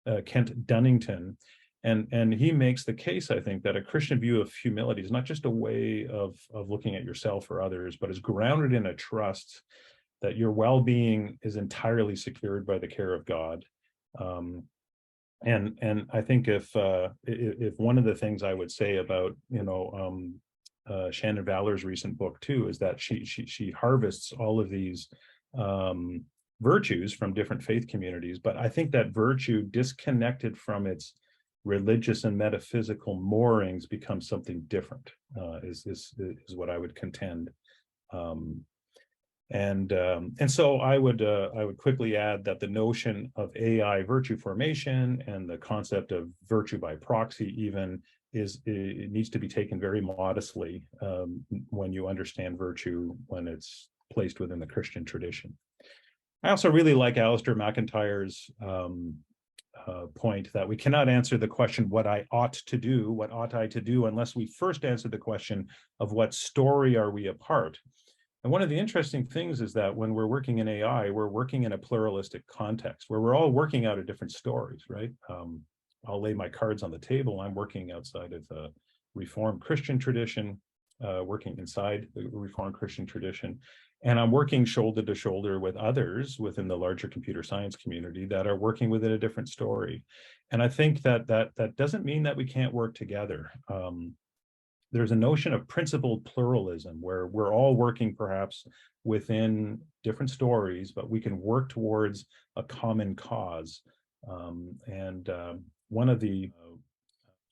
Dunnington. And he makes the case, I think, that a Christian view of humility is not just a way of looking at yourself or others, but is grounded in a trust that your well-being is entirely secured by the care of God. And I think if one of the things I would say about Shannon Valor's recent book too is that she harvests all of these virtues from different faith communities, but I think that virtue disconnected from its religious and metaphysical moorings becomes something different, is what I would contend. And so I would quickly add that the notion of AI virtue formation and the concept of virtue by proxy even it needs to be taken very modestly when you understand virtue when it's placed within the Christian tradition. I also really like Alistair McIntyre's point that we cannot answer the question, what I ought to do, what ought I to do, unless we first answer the question of what story are we a part. And one of the interesting things is that when we're working in AI, we're working in a pluralistic context where we're all working out of different stories, right? I'll lay my cards on the table. I'm working outside of the Reformed Christian tradition, working inside the Reformed Christian tradition. And I'm working shoulder to shoulder with others within the larger computer science community that are working within a different story. And I think that doesn't mean that we can't work together. There's a notion of principled pluralism where we're all working perhaps within different stories, but we can work towards a common cause.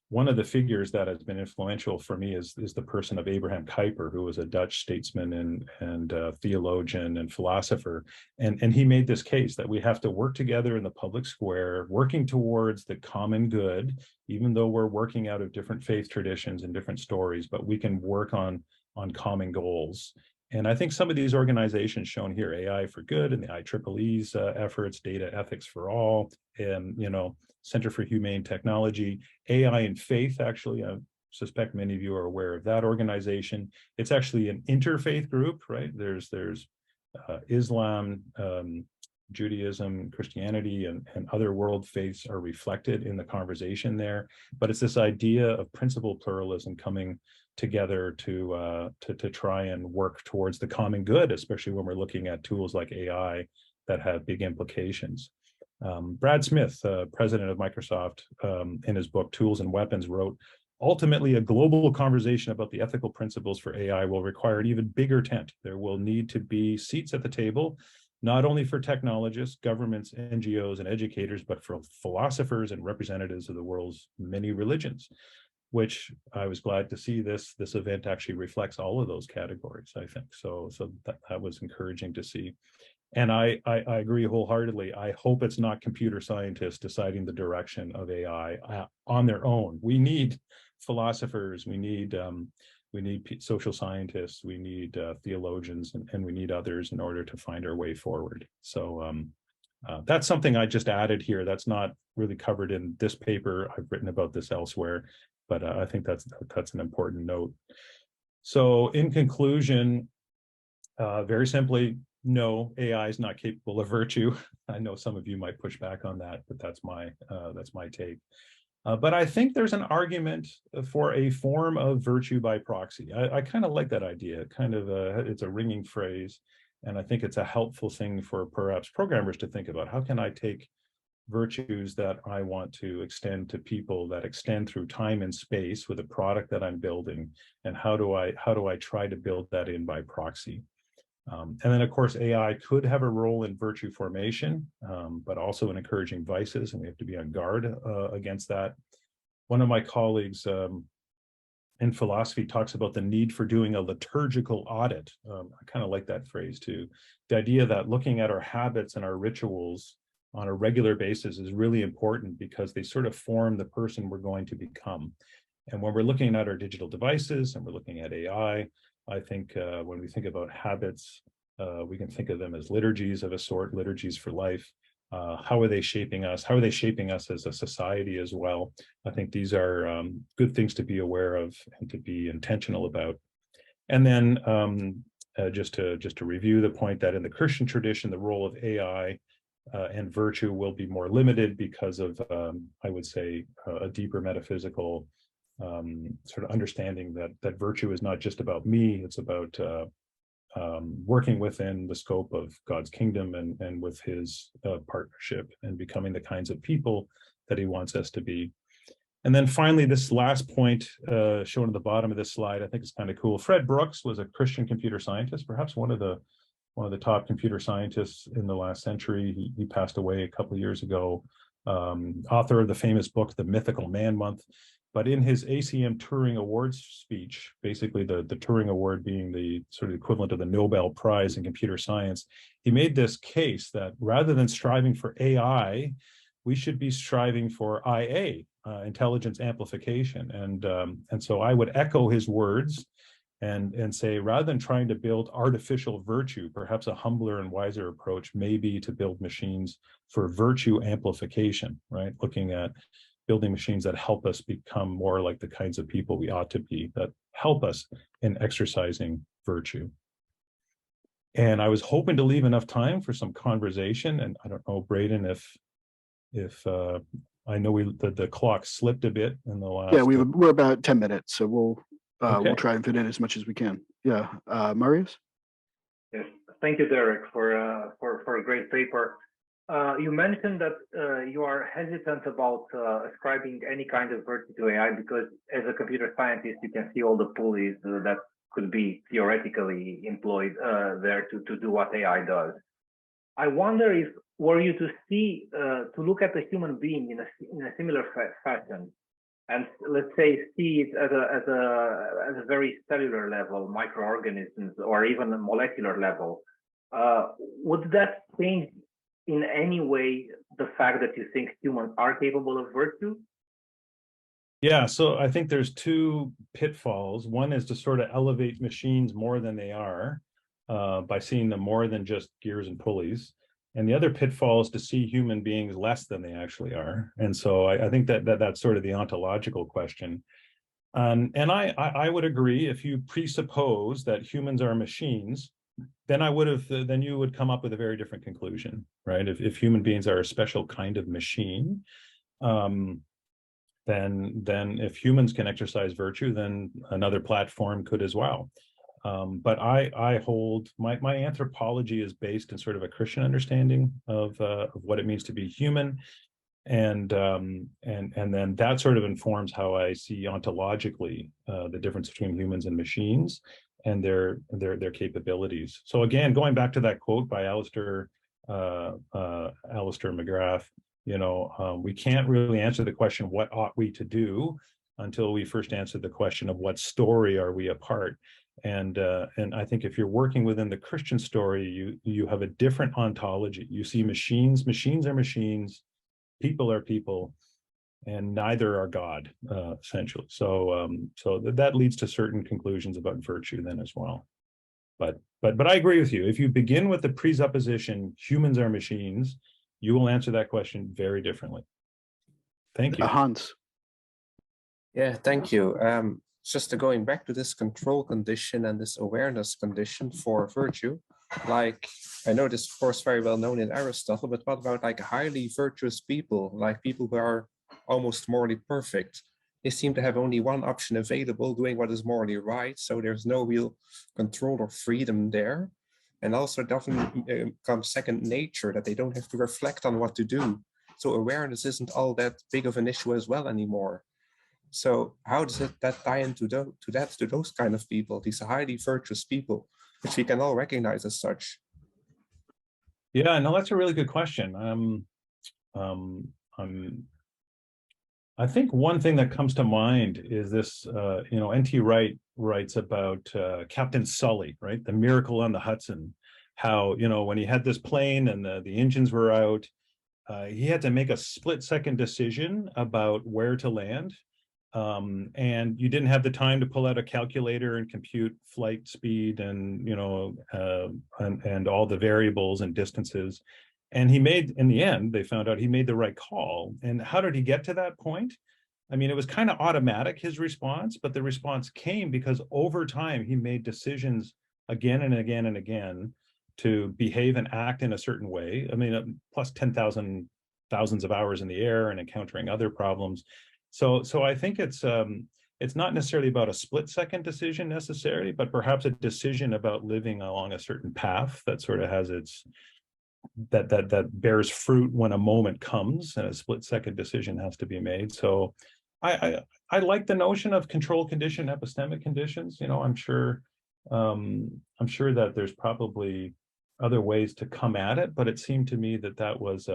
One of the figures that has been influential for me is the person of Abraham Kuyper, who was a Dutch statesman and theologian and philosopher. And he made this case that we have to work together in the public square, working towards the common good, even though we're working out of different faith traditions and different stories, but we can work on common goals. And I think some of these organizations shown here, AI for Good and the IEEE's efforts, Data Ethics for All, and Center for Humane Technology, AI and Faith, actually, I suspect many of you are aware of that organization. It's actually an interfaith group, right? There's Islam, Judaism, Christianity, and other world faiths are reflected in the conversation there. But it's this idea of principle pluralism coming together to try and work towards the common good, especially when we're looking at tools like AI that have big implications. Brad Smith, president of Microsoft, in his book Tools and Weapons, wrote, ultimately, a global conversation about the ethical principles for AI will require an even bigger tent. There will need to be seats at the table, not only for technologists, governments, NGOs, and educators, but for philosophers and representatives of the world's many religions, which I was glad to see this event actually reflects all of those categories, I think. So that was encouraging to see. And I agree wholeheartedly. I hope it's not computer scientists deciding the direction of AI on their own. We need philosophers, we need social scientists, we need theologians, and we need others in order to find our way forward. So that's something I just added here. That's not really covered in this paper. I've written about this elsewhere, but I think that's an important note. So in conclusion, very simply, no, AI is not capable of virtue. I know some of you might push back on that, but that's my take. But I think there's an argument for a form of virtue by proxy. I kind of like that idea. Kind of it's a ringing phrase, and I think it's a helpful thing for perhaps programmers to think about. How can I take virtues that I want to extend to people, that extend through time and space with a product that I'm building, and how do I try to build that in by proxy? And then, of course, AI could have a role in virtue formation, but also in encouraging vices, and we have to be on guard against that. One of my colleagues in philosophy talks about the need for doing a liturgical audit. I kind of like that phrase too. The idea that looking at our habits and our rituals on a regular basis is really important because they sort of form the person we're going to become. And when we're looking at our digital devices and we're looking at AI, I think when we think about habits, we can think of them as liturgies of a sort, liturgies for life. How are they shaping us? How are they shaping us as a society as well? I think these are good things to be aware of and to be intentional about. And then just to review the point that in the Christian tradition, the role of AI and virtue will be more limited because of, I would say, a deeper metaphysical sort of understanding that virtue is not just about me, it's about working within the scope of God's kingdom and with his partnership and becoming the kinds of people that he wants us to be. And then finally, this last point shown at the bottom of this slide, I think is kind of cool. Fred Brooks was a Christian computer scientist, perhaps one of the top computer scientists in the last century. He passed away a couple of years ago, author of the famous book, The Mythical Man Month. But in his ACM Turing Awards speech, basically the Turing Award being the sort of equivalent of the Nobel Prize in computer science, he made this case that rather than striving for AI, we should be striving for IA, intelligence amplification. And so I would echo his words and say, rather than trying to build artificial virtue, perhaps a humbler and wiser approach may be to build machines for virtue amplification, right? Looking at building machines that help us become more like the kinds of people we ought to be, that help us in exercising virtue. And I was hoping to leave enough time for some conversation. And I don't know, Braden, if I know the clock slipped a bit in the last. Yeah, we're about 10 minutes, so we'll Okay. try and fit in as much as we can. Yeah, Mariusz? Yes, thank you, Derek, for a great paper. You mentioned that you are hesitant about ascribing any kind of virtue to AI because as a computer scientist, you can see all the pulleys that could be theoretically employed there to do what AI does. I wonder if were you to see, to look at the human being in a similar fashion, and let's say see it at a very cellular level, microorganisms, or even a molecular level, would that change in any way the fact that you think humans are capable of virtue? Yeah, so I think there's two pitfalls. One is to sort of elevate machines more than they are by seeing them more than just gears and pulleys. And the other pitfall is to see human beings less than they actually are. And so I think that's sort of the ontological question. And I would agree, if you presuppose that humans are machines, then then you would come up with a very different conclusion, right? If human beings are a special kind of machine, then if humans can exercise virtue, then another platform could as well. But I hold my anthropology is based in sort of a Christian understanding of what it means to be human, and then that sort of informs how I see ontologically the difference between humans and machines and their capabilities. So again, going back to that quote by Alistair McGrath, we can't really answer the question, what ought we to do, until we first answer the question of what story are we a part. And I think if you're working within the Christian story, you have a different ontology. You see machines are machines, people are people, and neither are God, essentially. So that leads to certain conclusions about virtue then as well. But I agree with you. If you begin with the presupposition humans are machines, you will answer that question very differently. Thank you. Hans. Yeah, thank you. Just going back to this control condition and this awareness condition for virtue, like I know this of course very well known in Aristotle, but what about like highly virtuous people, like people who are almost morally perfect? They seem to have only one option available, doing what is morally right. So there's no real control or freedom there. And also it doesn't become second nature, that they don't have to reflect on what to do. So awareness isn't all that big of an issue as well anymore. So how does that tie into to those kind of people, these highly virtuous people, which we can all recognize as such? Yeah, no, that's a really good question. I think one thing that comes to mind is this, N.T. Wright writes about Captain Sully, right? The Miracle on the Hudson, how, when he had this plane and the engines were out, he had to make a split-second decision about where to land. And you didn't have the time to pull out a calculator and compute flight speed and, and all the variables and distances. And he made, in the end, they found out he made the right call. And how did he get to that point? I mean, it was kind of automatic, his response, but the response came because over time he made decisions again and again and again to behave and act in a certain way. I mean, plus 10,000 thousands of hours in the air and encountering other problems. So I think it's not necessarily about a split-second decision necessarily, but perhaps a decision about living along a certain path that sort of has its that bears fruit when a moment comes and a split-second decision has to be made. So I like the notion of control condition, epistemic conditions. I'm sure that there's probably other ways to come at it, but it seemed to me that was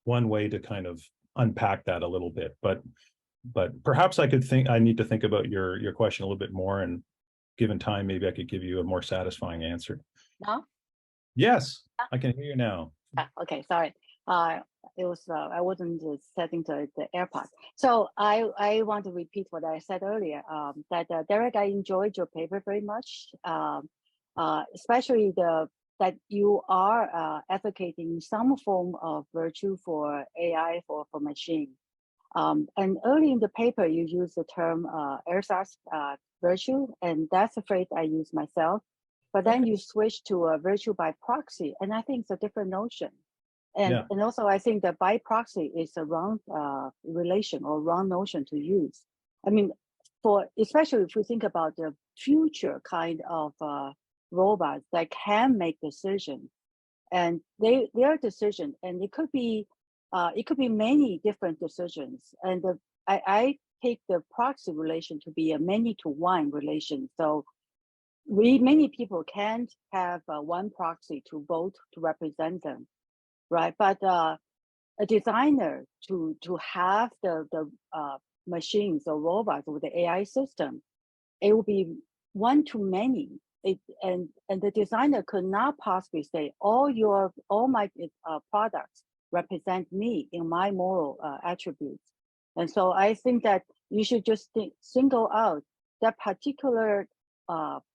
one way to kind of unpack that a little bit. But perhaps I need to think about your question a little bit more, and given time, maybe I could give you a more satisfying answer. No? Yes, I can hear you now. Okay, sorry. It was I wasn't setting the AirPods. So I want to repeat what I said earlier. That Derek, I enjoyed your paper very much, especially that you are advocating some form of virtue for AI for machine. And early in the paper, you use the term ersatz virtue, and that's a phrase I use myself. But then you switch to a virtue by proxy, and I think it's a different notion. And also I think that by proxy is a wrong relation or wrong notion to use. I mean, especially if we think about the future kind of robots that can make decisions, and their decision, and it could be many different decisions. And I take the proxy relation to be a many-to-one relation. So many people can't have one proxy to vote to represent them, right? But a designer to have the machines or robots with the AI system, it will be one to many. And the designer could not possibly say all my products represent me in my moral attributes. And so I think that you should just single out that particular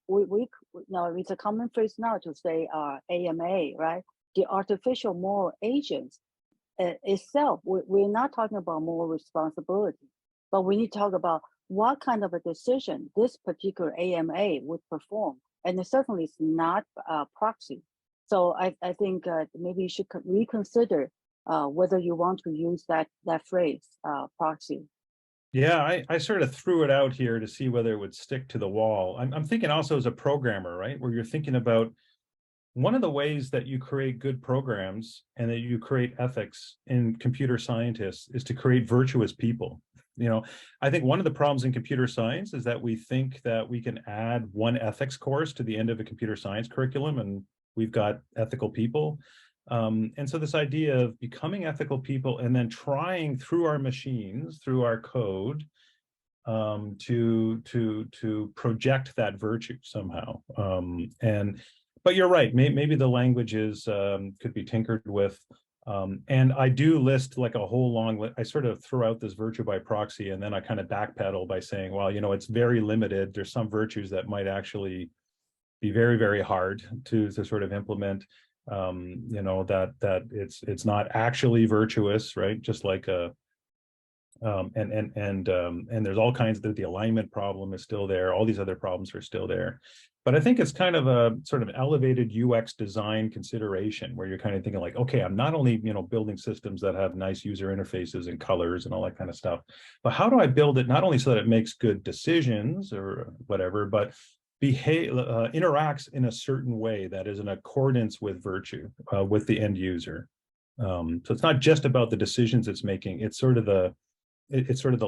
it's a common phrase now to say AMA, right? The artificial moral agents itself. We're not talking about moral responsibility, but we need to talk about what kind of a decision this particular AMA would perform. and certainly it's not proxy. So I think maybe you should reconsider whether you want to use that phrase, proxy. Yeah, I sort of threw it out here to see whether it would stick to the wall. I'm thinking also as a programmer, right, where you're thinking about one of the ways that you create good programs and that you create ethics in computer scientists is to create virtuous people. You know, I think one of the problems in computer science is that we think that we can add one ethics course to the end of a computer science curriculum and we've got ethical people. And so this idea of becoming ethical people and then trying through our machines, through our code, to project that virtue somehow. But you're right, maybe the language is could be tinkered with. And I do list like a whole long list. I sort of throw out this virtue by proxy and then I kind of backpedal by saying, well, you know, it's very limited. There's some virtues that might actually be very, very hard to sort of implement. You know, that it's not actually virtuous, right? Just like and there's all kinds of the alignment problem is still there. All these other problems are still there. But I think it's kind of a sort of elevated UX design consideration where you're kind of thinking like, okay, I'm not only, you know, building systems that have nice user interfaces and colors and all that kind of stuff, but how do I build it not only so that it makes good decisions or whatever, but interacts in a certain way that is in accordance with virtue, with the end user. So it's not just about the decisions it's making, it's sort of the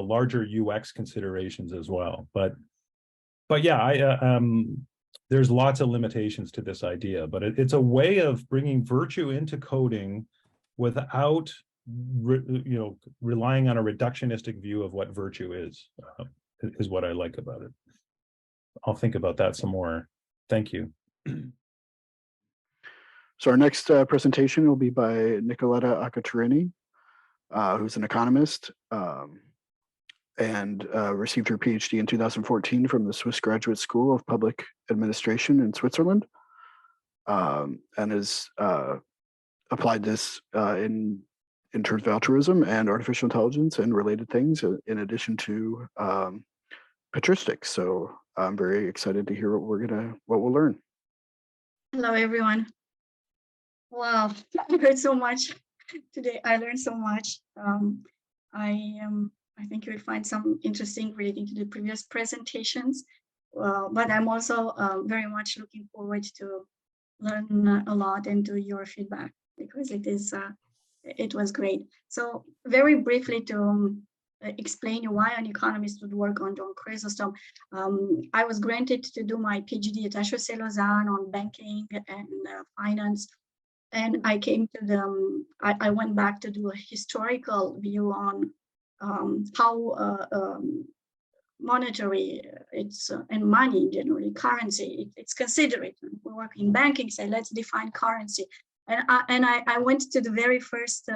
larger UX considerations as well. But yeah, there's lots of limitations to this idea, but it's a way of bringing virtue into coding without relying on a reductionistic view of what virtue is what I like about it. I'll think about that some more. Thank you. So our next presentation will be by Nicoleta Acatrinei, who's an economist and received her PhD in 2014 from the Swiss Graduate School of Public Administration in Switzerland, and has applied this in terms of altruism and artificial intelligence and related things, in addition to patristics. So I'm very excited to hear what we'll learn. Hello, everyone. Wow, I heard so much today. I learned so much. I think you will find some interesting relating to the previous presentations. But I'm also very much looking forward to learn a lot and to your feedback, because it was great. So very briefly to explain you why an economist would work on John Chrysostom. I was granted to do my PhD at HEC Lausanne on banking and finance. And I came to I went back to do a historical view on how monetary and money generally, currency, it's considered. We work in banking, say let's define currency. And I went to the very first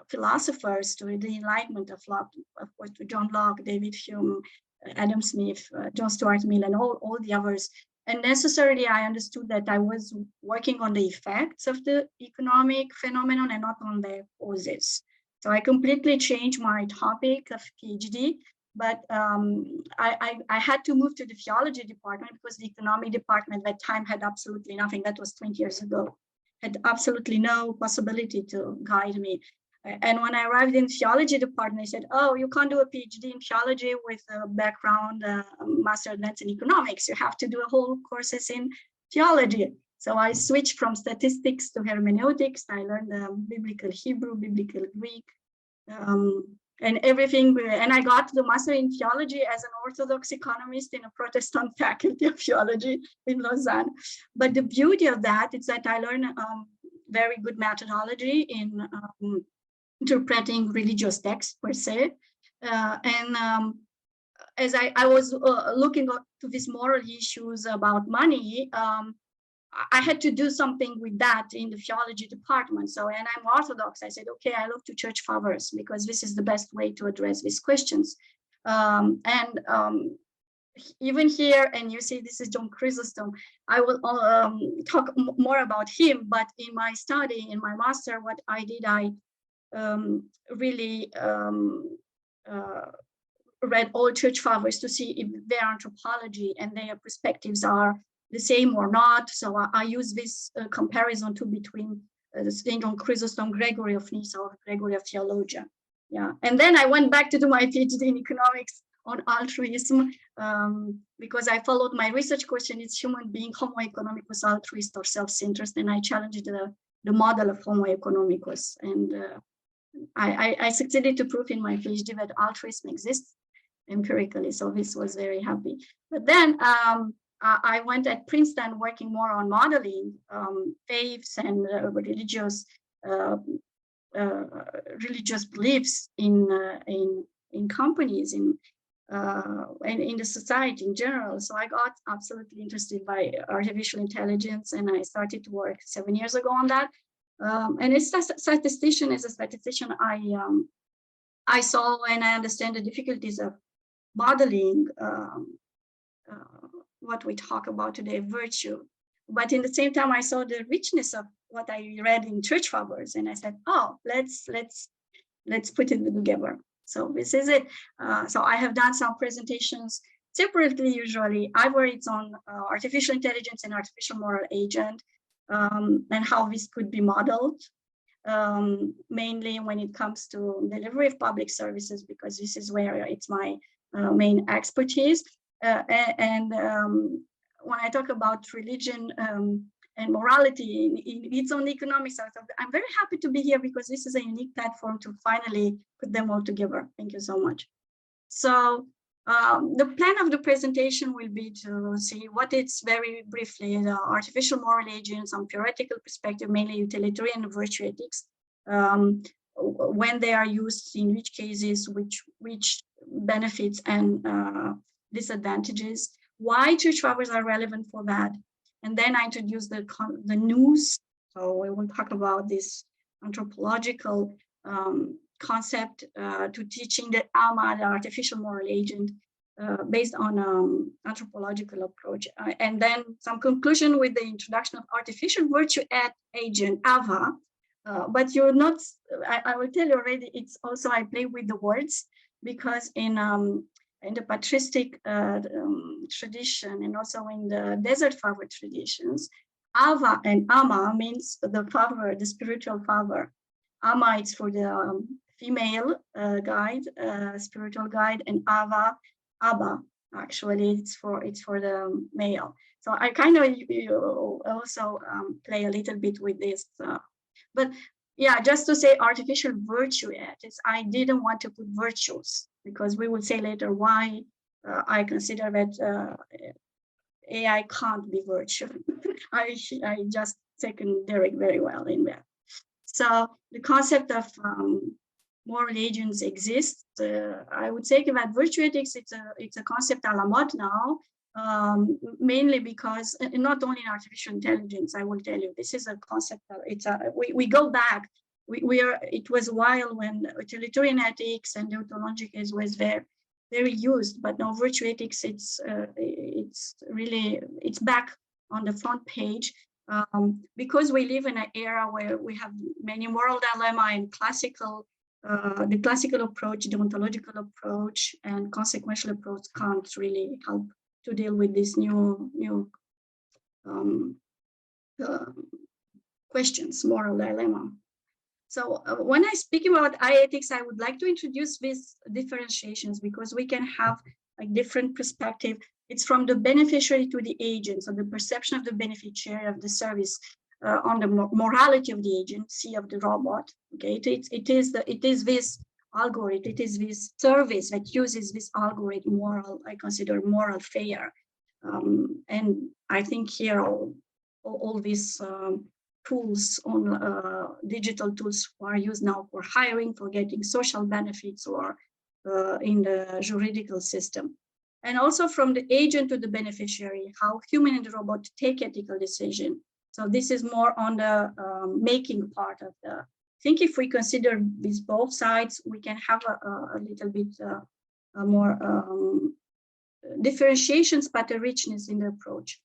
philosophers to the Enlightenment of course, to John Locke, David Hume, Adam Smith, John Stuart Mill, and all the others. And necessarily, I understood that I was working on the effects of the economic phenomenon and not on their causes. So I completely changed my topic of PhD, but I had to move to the theology department because the economic department at that time had absolutely nothing. That was 20 years ago, had absolutely no possibility to guide me. And when I arrived in the theology department, they said, oh, you can't do a PhD in theology with a background, master advanced in economics. You have to do a whole courses in theology. So I switched from statistics to hermeneutics. I learned biblical Hebrew, biblical Greek, and everything. And I got the master in theology as an Orthodox economist in a Protestant faculty of theology in Lausanne. But the beauty of that is that I learned very good methodology in interpreting religious texts per se. As I was looking to these moral issues about money, I had to do something with that in the theology department. So, and I'm Orthodox, I said, okay, I look to church fathers because this is the best way to address these questions. Even here, and you see this is John Chrysostom, I will talk more about him, but in my study, in my master, what I did, I really read all church fathers to see if their anthropology and their perspectives are the same or not. So I use this comparison between St. John Chrysostom, Gregory of Nyssa, or Gregory of Theologia. Yeah, and then I went back to do my PhD in economics on altruism because I followed my research question: is human being Homo economicus altruist or self-centered? And I challenged the model of Homo economicus, and I succeeded to prove in my PhD that altruism exists empirically. So this was very happy. But then I went at Princeton working more on modeling faiths and religious beliefs in companies and in the society in general. So I got absolutely interested by artificial intelligence, and I started to work 7 years ago on that. And as a statistician, I saw and I understand the difficulties of modeling what we talk about today, virtue. But in the same time, I saw the richness of what I read in church fathers, and I said, oh, let's put it together. So this is it. So I have done some presentations separately, usually. Either it's on artificial intelligence and artificial moral agent, and how this could be modeled, mainly when it comes to delivery of public services, because this is where it's my main expertise. When I talk about religion and morality in its own economics, I'm very happy to be here because this is a unique platform to finally put them all together. Thank you so much. So the plan of the presentation will be to see what it's very briefly, the artificial moral agents, some theoretical perspective, mainly utilitarian virtue ethics, when they are used, in which cases, which benefits and disadvantages, why church fathers are relevant for that. And then I introduce the news. So we will talk about this anthropological concept to teaching the AMA, the artificial moral agent, based on anthropological approach. And then some conclusion with the introduction of artificial virtue agent, AVA. But you're not, I will tell you already, it's also, I play with the words, because in the patristic tradition and also in the desert father traditions, Ava and Ama means the father, the spiritual father. Ama is for the female guide, spiritual guide, and Ava, Abba, actually it's for the male. So I kind of also play a little bit with this, but yeah, just to say artificial virtue ethics, I didn't want to put virtues, because we will say later why I consider that AI can't be virtue. I just second Derek very well in that. So the concept of moral agents exists. I would say that virtue ethics, it's a concept a la mode now, mainly because not only in artificial intelligence, I will tell you, this is a concept. We go back. It was a while when utilitarian ethics and deontological was very used, but now virtue ethics, it's back on the front page, because we live in an era where we have many moral dilemma and the classical approach, the ontological approach, and consequential approach can't really help to deal with this new questions, moral dilemma. So when I speak about ethics, I would like to introduce these differentiations, because we can have a different perspective. It's from the beneficiary to the agent, so the perception of the beneficiary of the service on the morality of the agency of the robot. Okay, it is this algorithm, it is this service that uses this algorithm moral. I consider moral fair, and I think here all these tools on digital tools are used now for hiring, for getting social benefits, or in the juridical system. And also from the agent to the beneficiary, how human and the robot take ethical decision. So this is more on the making part of the. I think if we consider these both sides, we can have a little bit more differentiations, but a richness in the approach.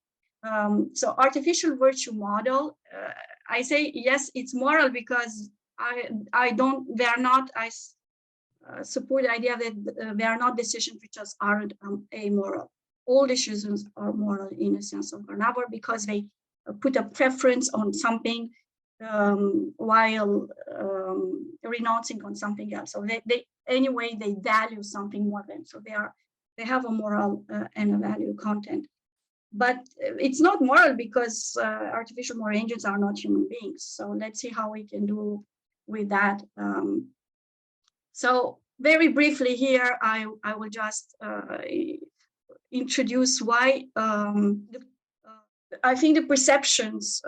So artificial virtue model, I say yes, it's moral, because they are not support the idea that they are not decisions which just aren't amoral. All decisions are moral in a sense of another because they put a preference on something while renouncing on something else. So anyway they value something more than, so they have a moral and a value content. But it's not moral because artificial moral agents are not human beings. So let's see how we can do with that. So very briefly here, I will just introduce why I think the perceptions.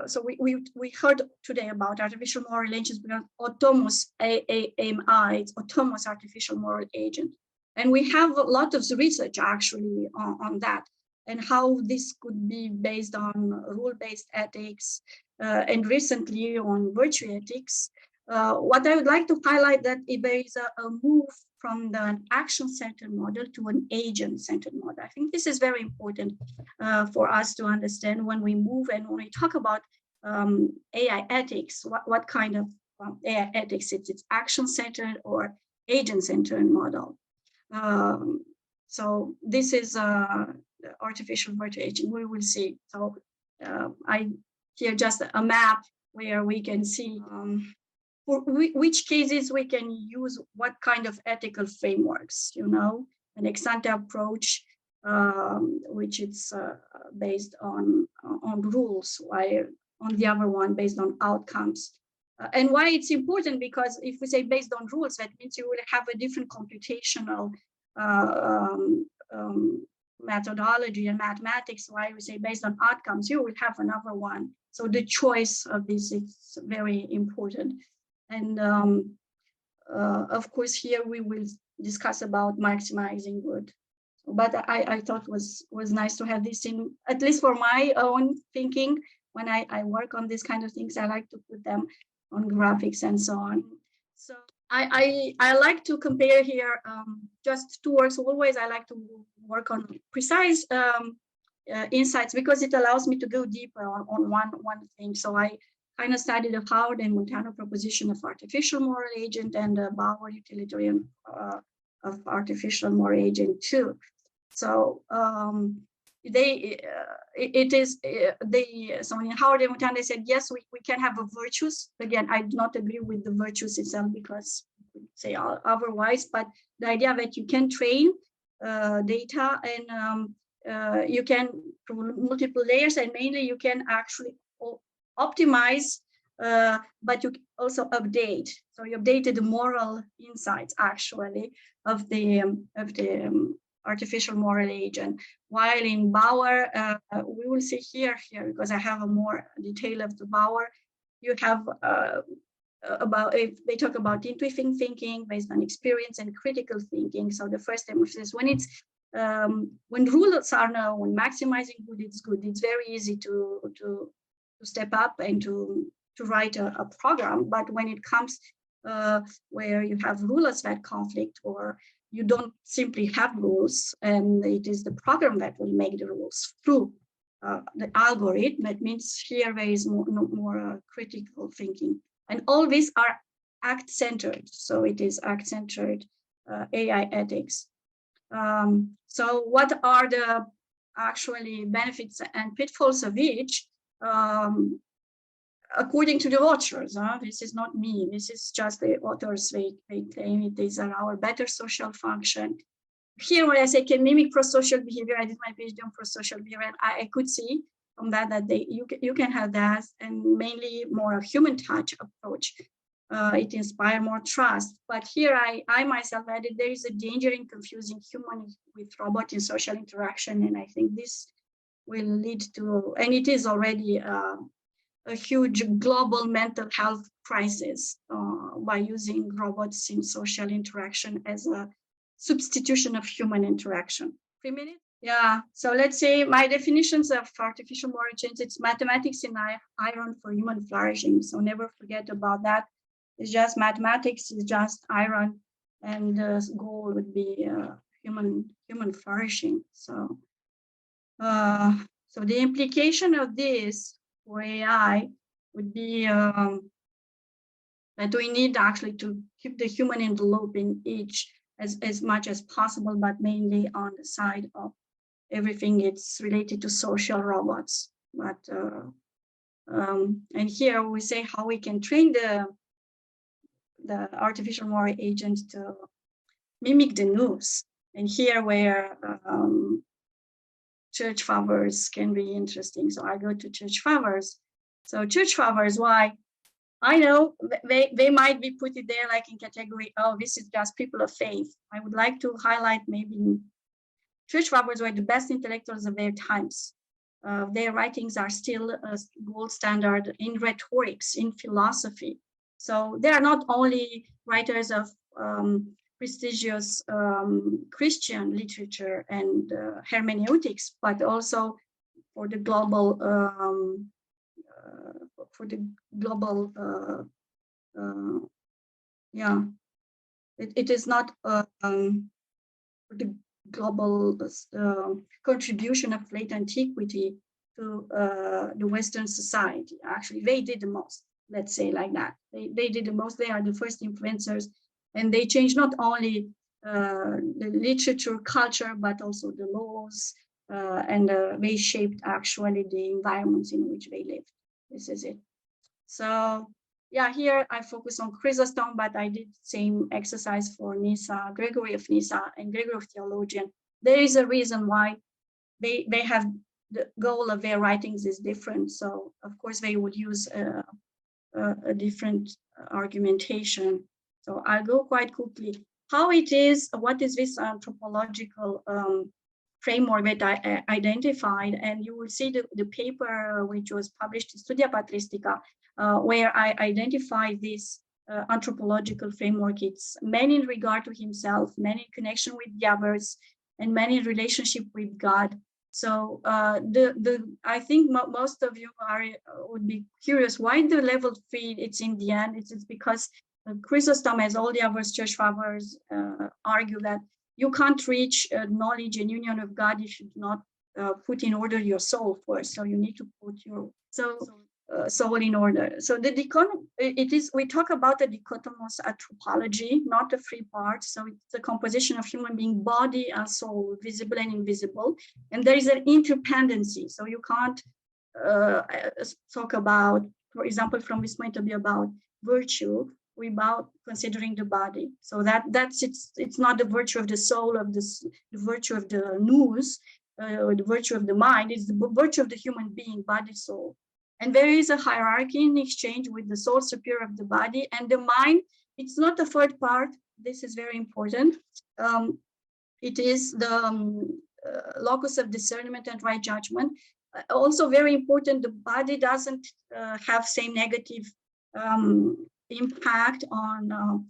So we heard today about artificial moral agents because autonomous AMI, it's autonomous artificial moral agent, and we have a lot of research actually on that and how this could be based on rule-based ethics and recently on virtue ethics. What I would like to highlight that there is a move from the action-centered model to an agent-centered model. I think this is very important for us to understand when we move and when we talk about AI ethics, what kind of AI ethics it's action-centered or agent-centered model. So this is artificial virtue agent, we will see. So I here just a map where we can see for which cases we can use what kind of ethical frameworks, you know, an ex-ante approach, which is based on rules, while on the other one based on outcomes. And why it's important, because if we say based on rules, that means you will have a different computational methodology and mathematics. Why we say based on outcomes, you will have another one. So the choice of this is very important. And of course, here we will discuss about maximizing good. But I thought was nice to have this in, at least for my own thinking. When I work on these kind of things, I like to put them on graphics and so on. So I like to compare here just two works. Always I like to work on precise insights because it allows me to go deeper on one thing. So I kind of studied the Howard and Montano proposition of artificial moral agent and Bauer utilitarian of artificial moral agent too. So so in Howard and Montano, they said, yes, we can have a virtues. Again, I do not agree with the virtues itself because we say otherwise, but the idea that you can train data and you can multiple layers, and mainly you can actually optimize, but you also update. So you updated the moral insights actually of the artificial moral agent. While in Bauer, we will see here because I have a more detail of the Bauer. You have they talk about intuitive thinking based on experience and critical thinking. So the first emphasis when it's when rules are known, when maximizing good is good, it's very easy to step up and to write a program. But when it comes where you have rulers-led conflict, or you don't simply have rules and it is the program that will make the rules through the algorithm, that means here there is more critical thinking. And all these are act-centered. So it is act-centered AI ethics. So what are the actually benefits and pitfalls of each? According to the authors, this is not me, this is just the authors, they claim these are our better social function. Here when I say can mimic pro-social behavior, I did my PhD on pro-social behavior, and I could see from that you can have that, and mainly more a human touch approach. It inspires more trust. But here I myself added there is a danger in confusing human with robot in social interaction, and I think this will lead to, and it is already a huge global mental health crisis by using robots in social interaction as a substitution of human interaction. 3 minutes? Yeah, so let's say my definitions of artificial moral agents, it's mathematics in iron for human flourishing. So never forget about that. It's just mathematics, is just iron, and the goal would be human flourishing. So, so the implication of this for AI would be that we need actually to keep the human in the loop in each as much as possible, but mainly on the side of everything it's related to social robots. But and here we say how we can train the artificial moral agent to mimic the news. And here where church fathers can be interesting. So I go to church fathers. So church fathers, why? I know they might be put it there like in category, oh, this is just people of faith. I would like to highlight maybe church fathers were the best intellectuals of their times. Their writings are still a gold standard in rhetorics, in philosophy. So they are not only writers of prestigious Christian literature and hermeneutics, but also for the global it is not the global contribution of late antiquity to the Western society. Actually, they did the most, let's say like that. They did the most. They are the first influencers, and they changed not only the literature, culture, but also the laws, and they shaped actually the environments in which they lived. This is it. So yeah, here I focus on Chrysostom, but I did same exercise for Nyssa, Gregory of Nyssa, and Gregory of Theologian. There is a reason why they have the goal of their writings is different. So of course they would use a different argumentation. So I'll go quite quickly. How it is, what is this anthropological framework that I identified, and you will see the paper which was published in Studia Patristica, where I identified this anthropological framework. It's man in regard to himself, man in connection with the others, and man in relationship with God. So I think most of you would be curious why the level 3, it's in the end. It's because Chrysostom, as all the other church fathers, argue that you can't reach knowledge and union of God if you do not put in order your soul first. So you need to put your soul in order. So we talk about the dichotomous anthropology, not the 3 parts. So it's the composition of human being, body and soul, visible and invisible. And there is an interdependency. So you can't talk about, for example, from this point of view about virtue without considering the body. So it's not the virtue of the soul, of the virtue of the nous, or the virtue of the mind. It's the virtue of the human being, body, soul. And there is a hierarchy in exchange with the soul superior of the body, and the mind. It's not the 3rd part. This is very important. It is the locus of discernment and right judgment. Also very important, the body doesn't have same negative impact on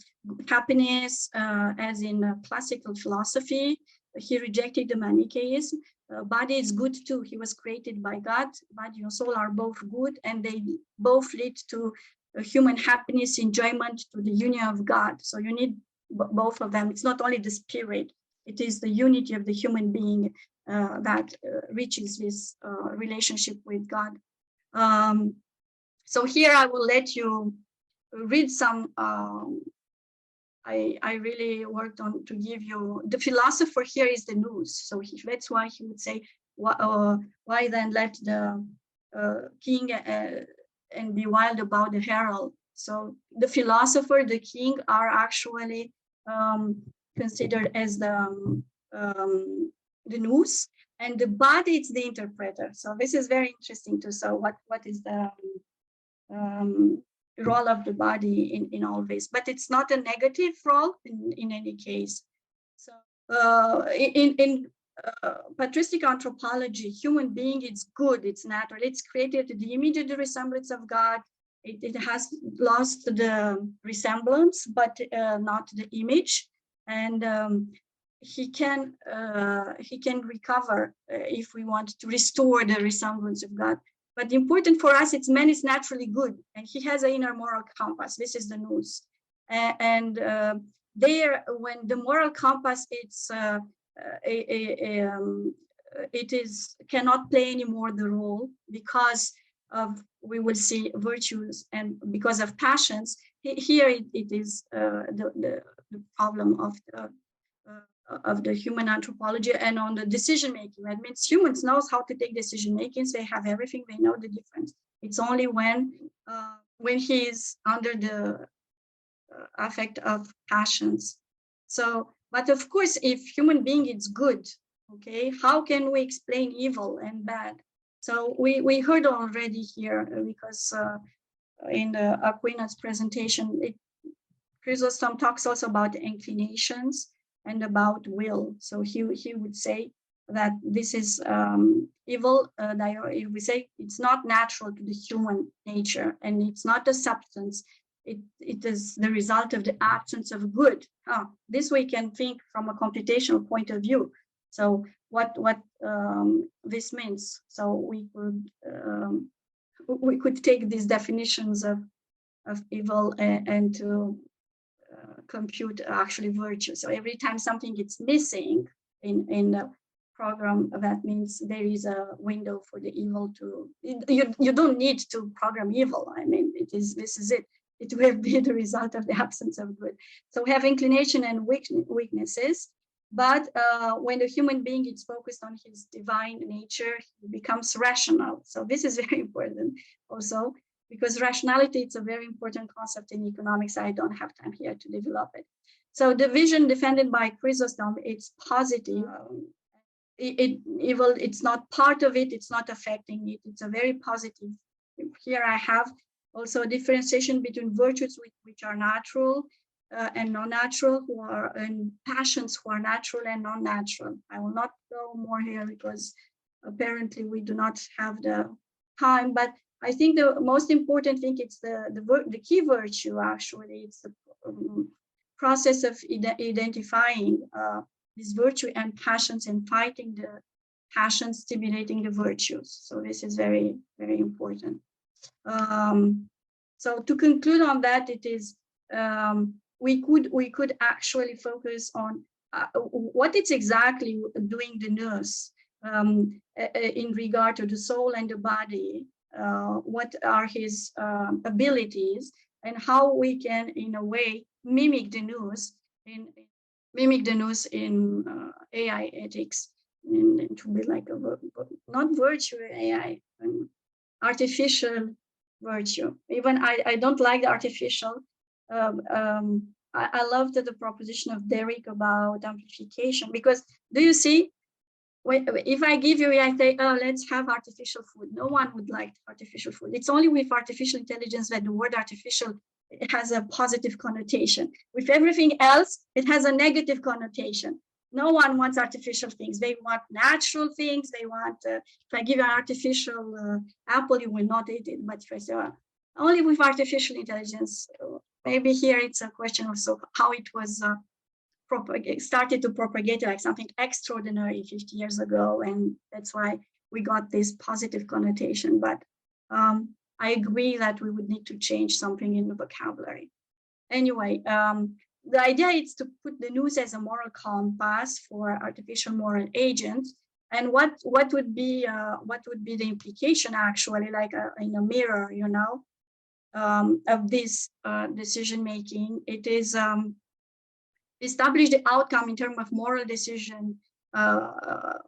happiness as in classical philosophy. He rejected the Manichaeism. Body is good too. He was created by God. Body and soul are both good, and they both lead to human happiness, enjoyment, to the union of God. So you need both of them. It's not only the spirit, it is the unity of the human being that reaches this relationship with God. So here I will let you read some. I really worked on to give you, the philosopher here is the nous. So that's why he would say, why then let the king and be wild about the herald? So the philosopher, the king, are actually considered as the nous, and the body is the interpreter. So this is very interesting too. So what is the role of the body in all this? But it's not a negative role in any case. So in patristic anthropology, human being, it's good, it's natural, it's created in the image of the resemblance of God. It has lost the resemblance, but not the image. And he can recover if we want to restore the resemblance of God. But important for us, it's man is naturally good, and he has an inner moral compass. This is the nous. And there, when the moral compass, cannot play anymore the role because of, we will see, virtues, and because of passions, here it is the problem of the human anthropology and on the decision making. That means humans knows how to take decision making. They have everything. They know the difference. It's only when he's under the affect of passions. So, but of course, if human being is good, okay, how can we explain evil and bad? So we heard already here because in Aquinas' presentation, Chrysostom talks also about inclinations and about will. So he would say that this is evil. We say it's not natural to the human nature, and it's not a substance. It is the result of the absence of good. This we can think from a computational point of view. So what this means? So we could take these definitions of evil and to compute actually virtue. So every time something is missing in the program, that means there is a window for the evil to. You don't need to program evil. I mean, this is it. It will be the result of the absence of good. So we have inclination and weaknesses, but when the human being is focused on his divine nature, he becomes rational. So this is very important also, because rationality is a very important concept in economics. I don't have time here to develop it. So the vision defended by Chrysostom, it's positive. Evil, it's not part of it, it's not affecting it. It's a very positive. Here I have also a differentiation between virtues which are natural and non-natural, and passions who are natural and non-natural. I will not go more here because apparently we do not have the time, but I think the most important thing is the key virtue actually. It's the process of identifying this virtue and passions and fighting the passions, stimulating the virtues. So this is very, very important. So to conclude on that, it is we could actually focus on what it's exactly doing the nous in regard to the soul and the body. What are his abilities, and how we can, in a way, mimic the nous in AI ethics, and to be like not virtue AI, artificial virtue. Even I don't like the artificial. I loved the proposition of Derek about amplification, because do you see, if I give you, I say, oh, let's have artificial food. No one would like artificial food. It's only with artificial intelligence that the word artificial, it has a positive connotation. With everything else, it has a negative connotation. No one wants artificial things. They want natural things. They want, if I give you an artificial apple, you will not eat it. But if I say, only with artificial intelligence, maybe here it's a question of how it was started to propagate like something extraordinary 50 years ago. And that's why we got this positive connotation. But I agree that we would need to change something in the vocabulary. Anyway, the idea is to put the nous as a moral compass for artificial moral agents. And what would be the implication actually, like in a mirror, you know, of this decision making? It is establish the outcome in terms of moral decision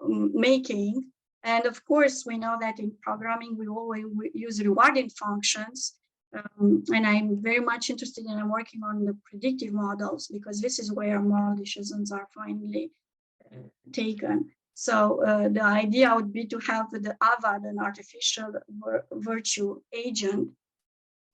making. And of course, we know that in programming, we always use rewarding functions. And I'm very much interested in working on the predictive models, because this is where moral decisions are finally taken. So the idea would be to have the AVAD, an artificial virtue agent,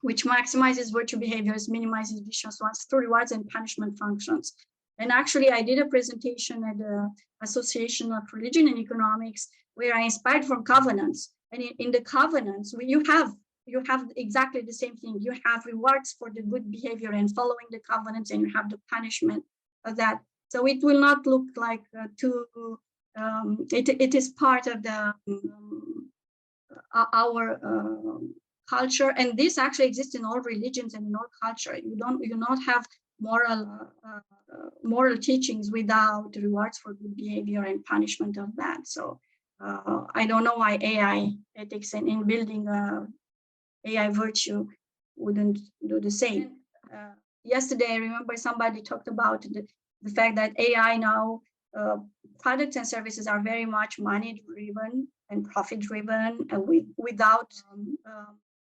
which maximizes virtue behaviors, minimizes vicious ones through rewards and punishment functions. And actually, I did a presentation at the Association of Religion and Economics, where I inspired from covenants. And in the covenants, you have exactly the same thing. You have rewards for the good behavior and following the covenants, and you have the punishment of that. So it will not look like it is part of the our culture, and this actually exists in all religions and in all culture. You not have moral teachings without rewards for good behavior and punishment of bad. So I don't know why AI ethics and in building AI virtue wouldn't do the same. yesterday, I remember somebody talked about the fact that AI now, products and services are very much money-driven and profit-driven, and without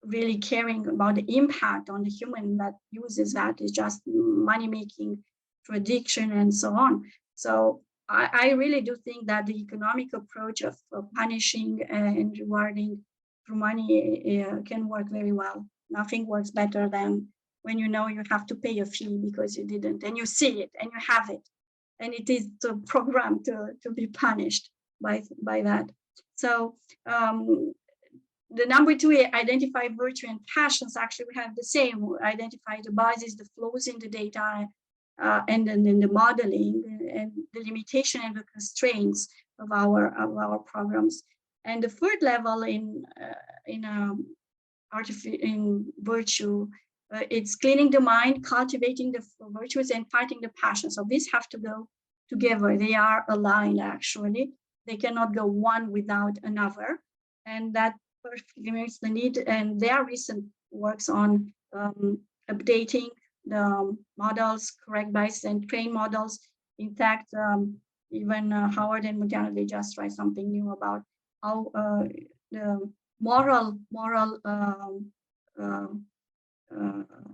really caring about the impact on the human that uses that. Is just money-making, prediction, and so on. So I really do think that the economic approach of punishing and rewarding through money can work very well. Nothing works better than when you know you have to pay a fee because you didn't, and you see it and you have it, and it is programmed to be punished by that. So the number two, identify virtue and passions. Actually, we have the same. We identify the biases, the flows in the data, and then in the modeling and the limitation and the constraints of our programs. And the third level in virtue, it's cleaning the mind, cultivating the virtues, and fighting the passion. So these have to go together. They are aligned, actually. They cannot go one without another. And that perfectly makes the need. And their recent works on updating the models, correct bias, and train models. In fact, even Howard and Modiano, they just write something new about how the moral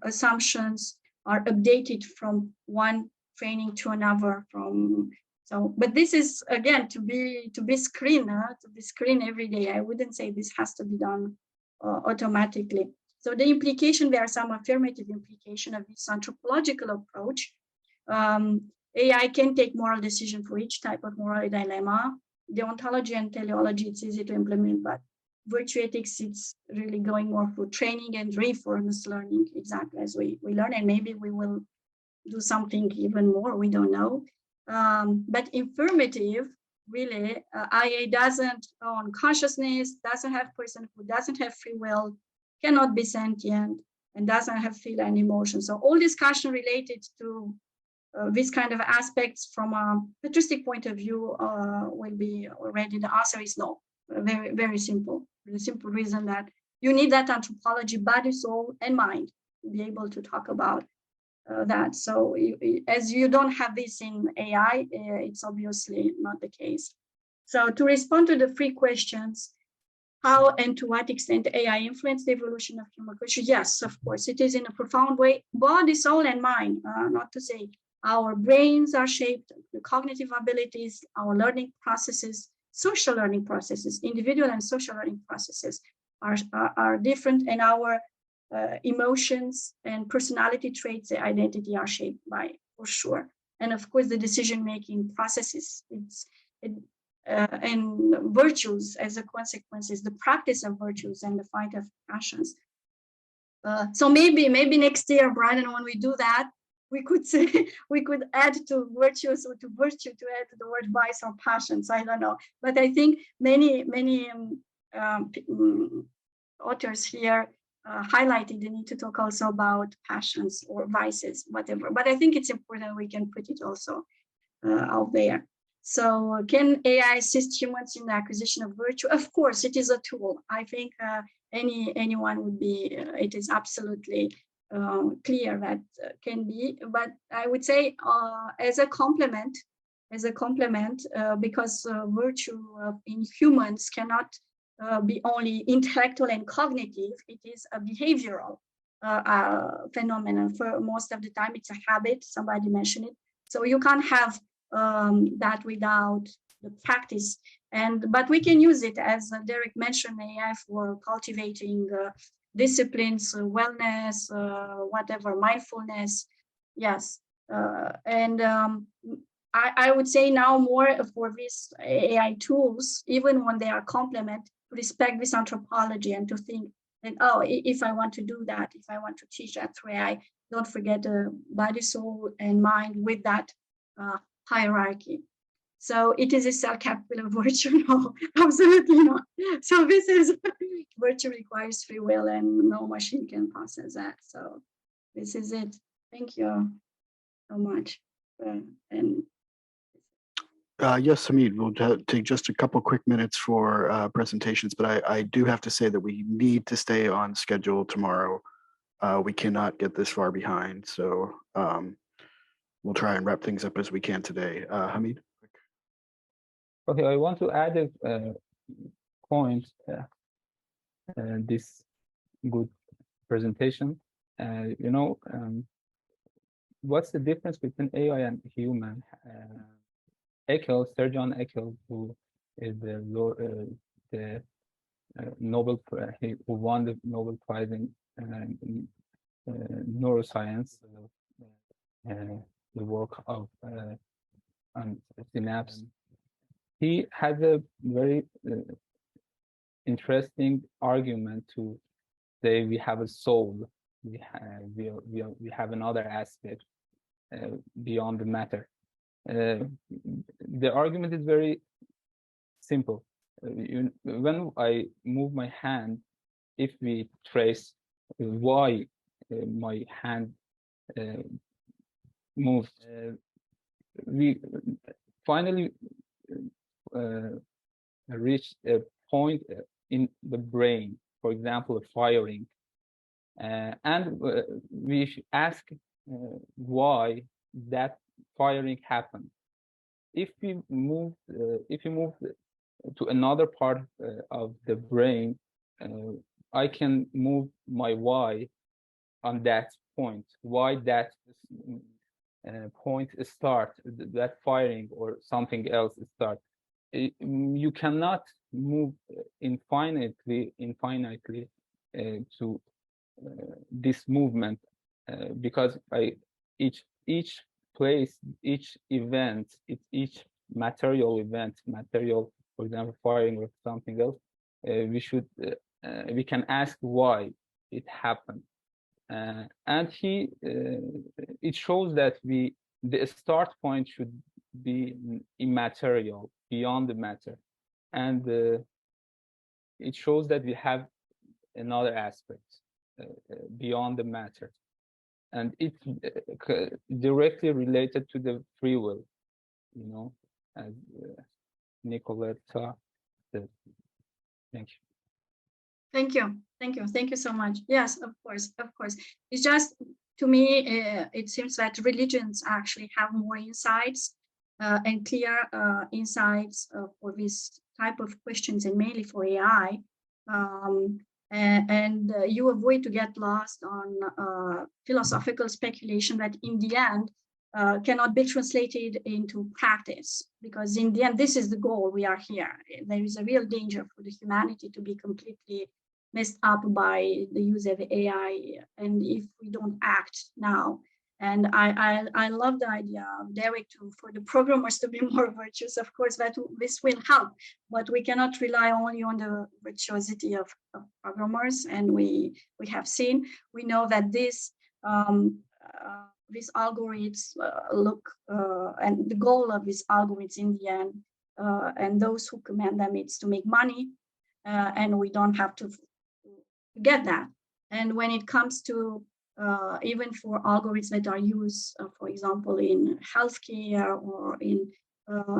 assumptions are updated from one training to another. But this is again to be screened every day. I wouldn't say this has to be done automatically. So the implication, there are some affirmative implication of this anthropological approach. AI can take moral decision for each type of moral dilemma. Deontology and teleology, it's easy to implement, but virtue ethics, it's really going more for training and reinforcement learning, exactly as we learn, and maybe we will do something even more, we don't know. But informative, really, IA doesn't own consciousness, doesn't have personhood, doesn't have free will, cannot be sentient, and doesn't have feel and emotion. So all discussion related to this kind of aspects from a patristic point of view will be already, the answer is no. Very, very simple. The simple reason that you need that anthropology, body, soul, and mind to be able to talk about that. So as you don't have this in AI, it's obviously not the case. So to respond to the three questions, how and to what extent AI influenced the evolution of human culture? Yes, of course, it is in a profound way, body, soul, and mind, not to say our brains are shaped, the cognitive abilities, our learning processes, social learning processes, individual and social learning processes are different, and our emotions and personality traits, the identity are shaped by, for sure. And of course, the decision-making processes, and virtues as a consequence is the practice of virtues and the fight of passions. So maybe next year, Brian, when we do that, we could say, we could add to virtues or to virtue to add the word vice or passions. I don't know, but I think many authors here highlighted the need to talk also about passions or vices, whatever. But I think it's important we can put it also out there. So can AI assist humans in the acquisition of virtue? Of course, it is a tool. I think anyone would be, it is absolutely clear that can be, but I would say as a complement, because virtue in humans cannot be only intellectual and cognitive, it is a behavioral phenomenon. For most of the time, it's a habit, somebody mentioned it. So you can't have that without the practice. But we can use it, as Derek mentioned, AI for cultivating disciplines, wellness, whatever, mindfulness. Yes. I would say now more for these AI tools, even when they are complement, respect this anthropology and to think that, oh, if I want to do that, if I want to teach that through AI, don't forget the body, soul, and mind with that hierarchy. So it is a self-capital virtue? No, absolutely not. So this is, virtue requires free will and no machine can process that. So this is it. Thank you so much. Yes, Hamid, we'll take just a couple quick minutes for presentations, but I do have to say that we need to stay on schedule tomorrow. we cannot get this far behind. So we'll try and wrap things up as we can today. Hamid? Okay, I want to add a point. This good presentation. What's the difference between AI and human? Sir Eckel, who is the Nobel, who won the Nobel Prize in neuroscience, the work of on synapse. He has a very interesting argument to say we have a soul, we have another aspect beyond the matter. The argument is very simple. When I move my hand, if we trace why my hand moves, we finally reach a point in the brain, for example, firing, and we ask why that firing happened. If you move to another part of the brain, I can move my why on that point. Why that point start, that firing or something else start. You cannot move infinitely to this movement because each place, each event, each material event, for example, firing or something else, we can ask why it happened, and it shows that the start point should be immaterial, beyond the matter, and it shows that we have another aspect beyond the matter, and it's directly related to the free will, as Nicoleta said. Thank you. Thank you so much. Yes, of course. It's just, to me, it seems that religions actually have more insights and clear insights for this type of questions, and mainly for AI. And you avoid to get lost on philosophical speculation that in the end cannot be translated into practice, because in the end, this is the goal. We are here. There is a real danger for the humanity to be completely messed up by the use of AI, and if we don't act now. And I love the idea of Derek for the programmers to be more virtuous. Of course, this will help, but we cannot rely only on the virtuosity of programmers. And we have seen, we know that these algorithms and the goal of these algorithms in the end, and those who command them, it's to make money, and we don't have to get that. And when it comes to even for algorithms that are used, for example, in healthcare or in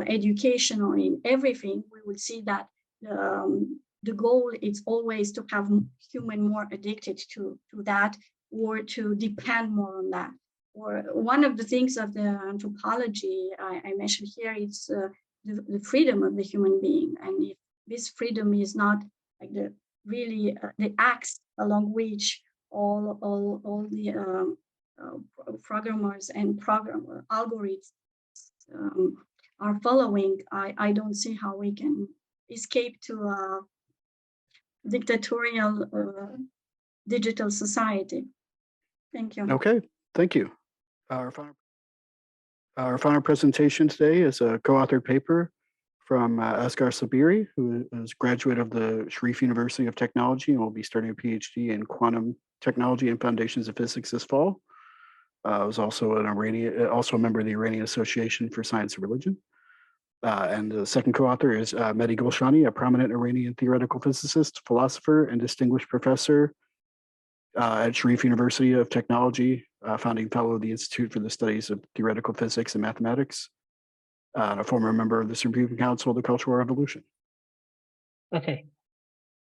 education or in everything, we will see that the goal is always to have human more addicted to that, or to depend more on that. Or one of the things of the anthropology I mentioned here is the freedom of the human being. And if this freedom is not like the axe along which all the programmers and algorithms are following, I don't see how we can escape to a dictatorial digital society. Thank you. Okay, thank you. Our final presentation today is a co-authored paper from Asghar Saberi, who is graduate of the Sharif University of Technology and will be starting a PhD in quantum technology and foundations of physics this fall. Was also also a member of the Iranian Association for Science and Religion. And the second co-author is Mehdi Golshani, a prominent Iranian theoretical physicist, philosopher, and distinguished professor at Sharif University of Technology, founding fellow of the Institute for the Studies of Theoretical Physics and Mathematics, and a former member of the Supreme Council of the Cultural Revolution. Okay,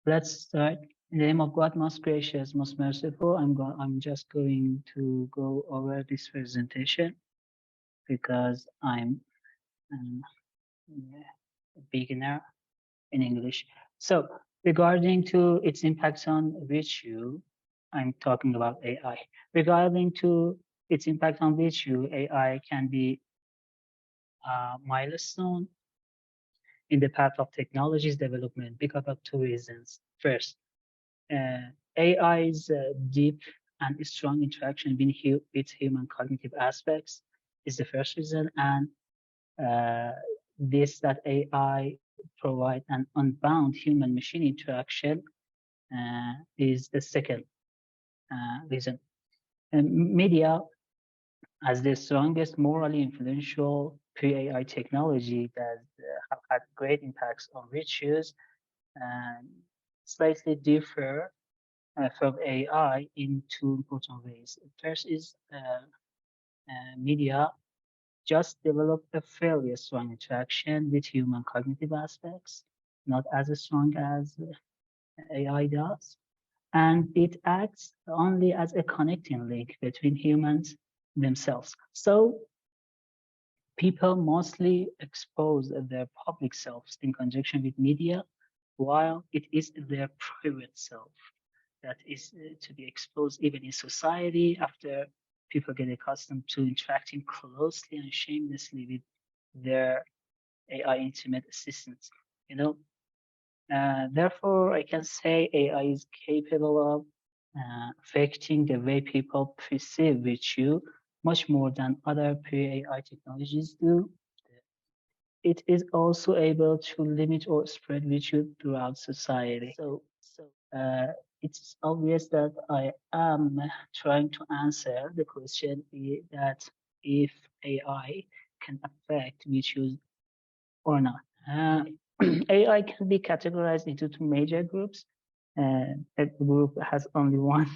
let's start. In the name of God, most gracious, most merciful, I'm just going to go over this presentation because I'm a beginner in English. So regarding to its impacts on virtue, I'm talking about AI. Regarding to its impact on virtue, AI can be a milestone in the path of technology's development because of two reasons. First, AI's deep and strong interaction with human cognitive aspects is the first reason, and this that AI provide an unbound human-machine interaction is the second reason. And media, as the strongest morally influential pre-AI technology that have had great impacts on virtues, slightly differ from AI in two important ways. First is media just develop a fairly strong interaction with human cognitive aspects, not as strong as AI does. And it acts only as a connecting link between humans themselves. So people mostly expose their public selves in conjunction with media, while it is their private self that is to be exposed even in society after people get accustomed to interacting closely and shamelessly with their AI intimate assistants, you know. Therefore, I can say AI is capable of affecting the way people perceive virtue much more than other pre-AI technologies do. It is also able to limit or spread virtue throughout society. So it's obvious that I am trying to answer the question that if AI can affect virtues or not. AI can be categorized into two major groups. A group has only one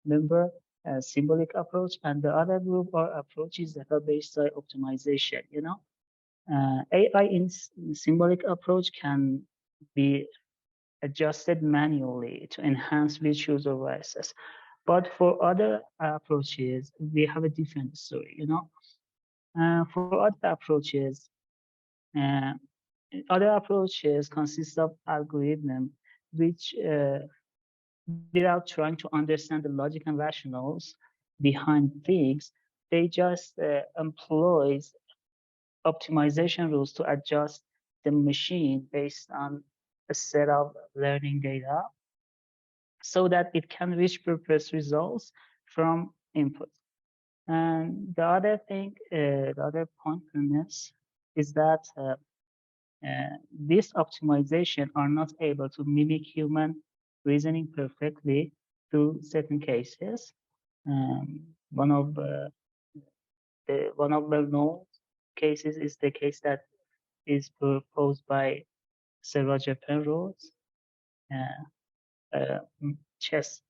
member, a symbolic approach, and the other group are approaches that are based on optimization. You know, AI in symbolic approach can be adjusted manually to enhance virtues or vices. But for other approaches, we have a different story, you know. For other approaches consist of algorithm which, without trying to understand the logic and rationales behind things, they just employs optimization rules to adjust the machine based on a set of learning data so that it can reach purpose results from input. And the other thing, the other point from this is that this optimization are not able to mimic human reasoning perfectly through certain cases. One of the known cases is the case that is proposed by Sir Roger Penrose, chess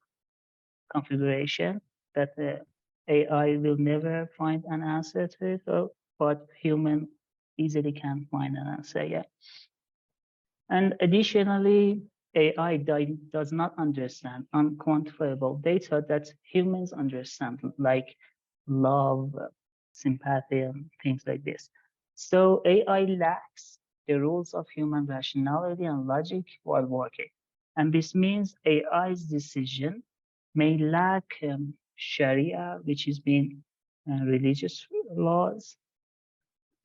configuration that the AI will never find an answer to it, but human easily can find an answer. Yeah. And additionally, AI does not understand unquantifiable data that humans understand, like love, sympathy, and things like this. So AI lacks the rules of human rationality and logic while working. And this means AI's decision may lack Sharia, which is being religious laws,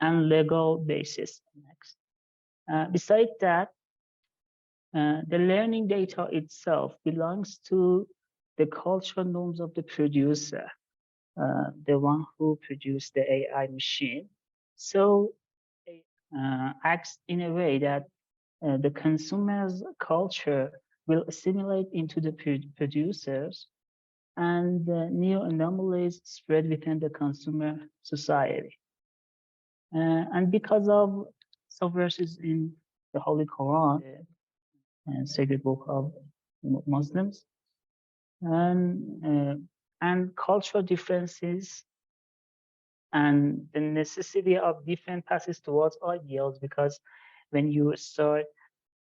and legal basis. Next. Besides that, the learning data itself belongs to the cultural norms of the producer, the one who produced the AI machine. So it acts in a way that the consumer's culture will assimilate into the producers, and new anomalies spread within the consumer society. And because of some verses in the Holy Quran, the sacred book of Muslims, and cultural differences and the necessity of different passes towards ideals, because when you start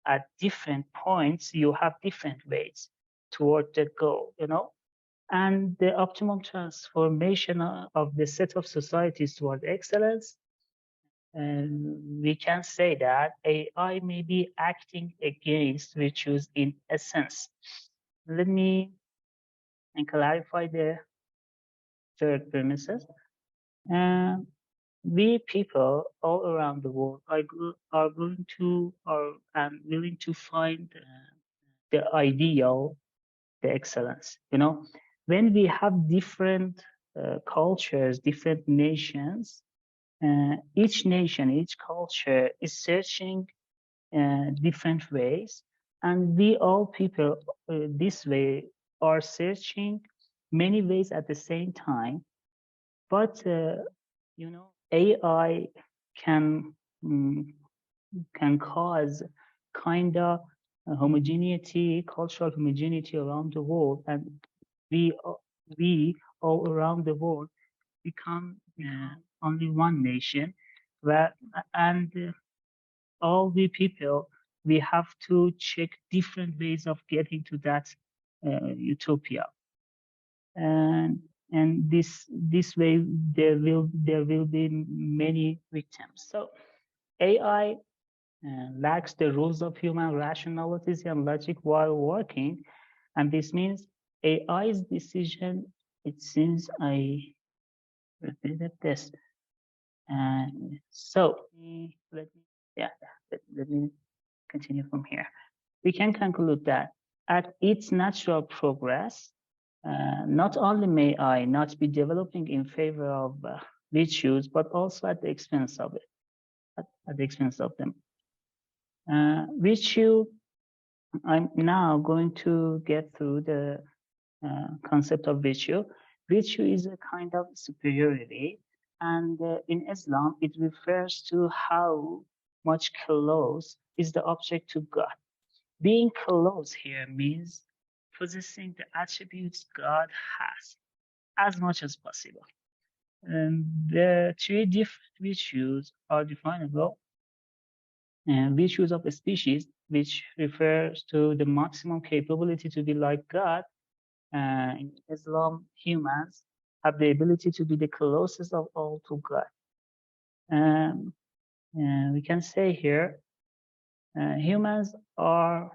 at different points, you have different ways toward the goal, you know? And the optimum transformation of the set of societies toward excellence, and we can say that AI may be acting against virtues in essence. Let me clarify the third premises. We people all around the world are going to and willing to find the ideal, the excellence. You know, when we have different cultures, different nations, each nation, each culture is searching different ways, and we all people this way are searching many ways at the same time. But you know, AI can cause kind of homogeneity, cultural homogeneity around the world, and we all around the world become only one nation, and all we people, we have to check different ways of getting to that utopia, and this way there will be many victims. So AI lacks the rules of human rationality and logic while working, and this means AI's decision. It seems I repeated this, and so let me continue from here. We can conclude that at its natural progress, not only may AI not be developing in favor of virtues, but also at the expense of it, at the expense of them. Virtue, I'm now going to get through the concept of virtue. Virtue is a kind of superiority, and in Islam, it refers to how much close is the object to God. Being close here means possessing the attributes God has as much as possible. And the three different virtues are definable. And virtues of a species, which refers to the maximum capability to be like God. In Islam, humans have the ability to be the closest of all to God. We can say here, humans are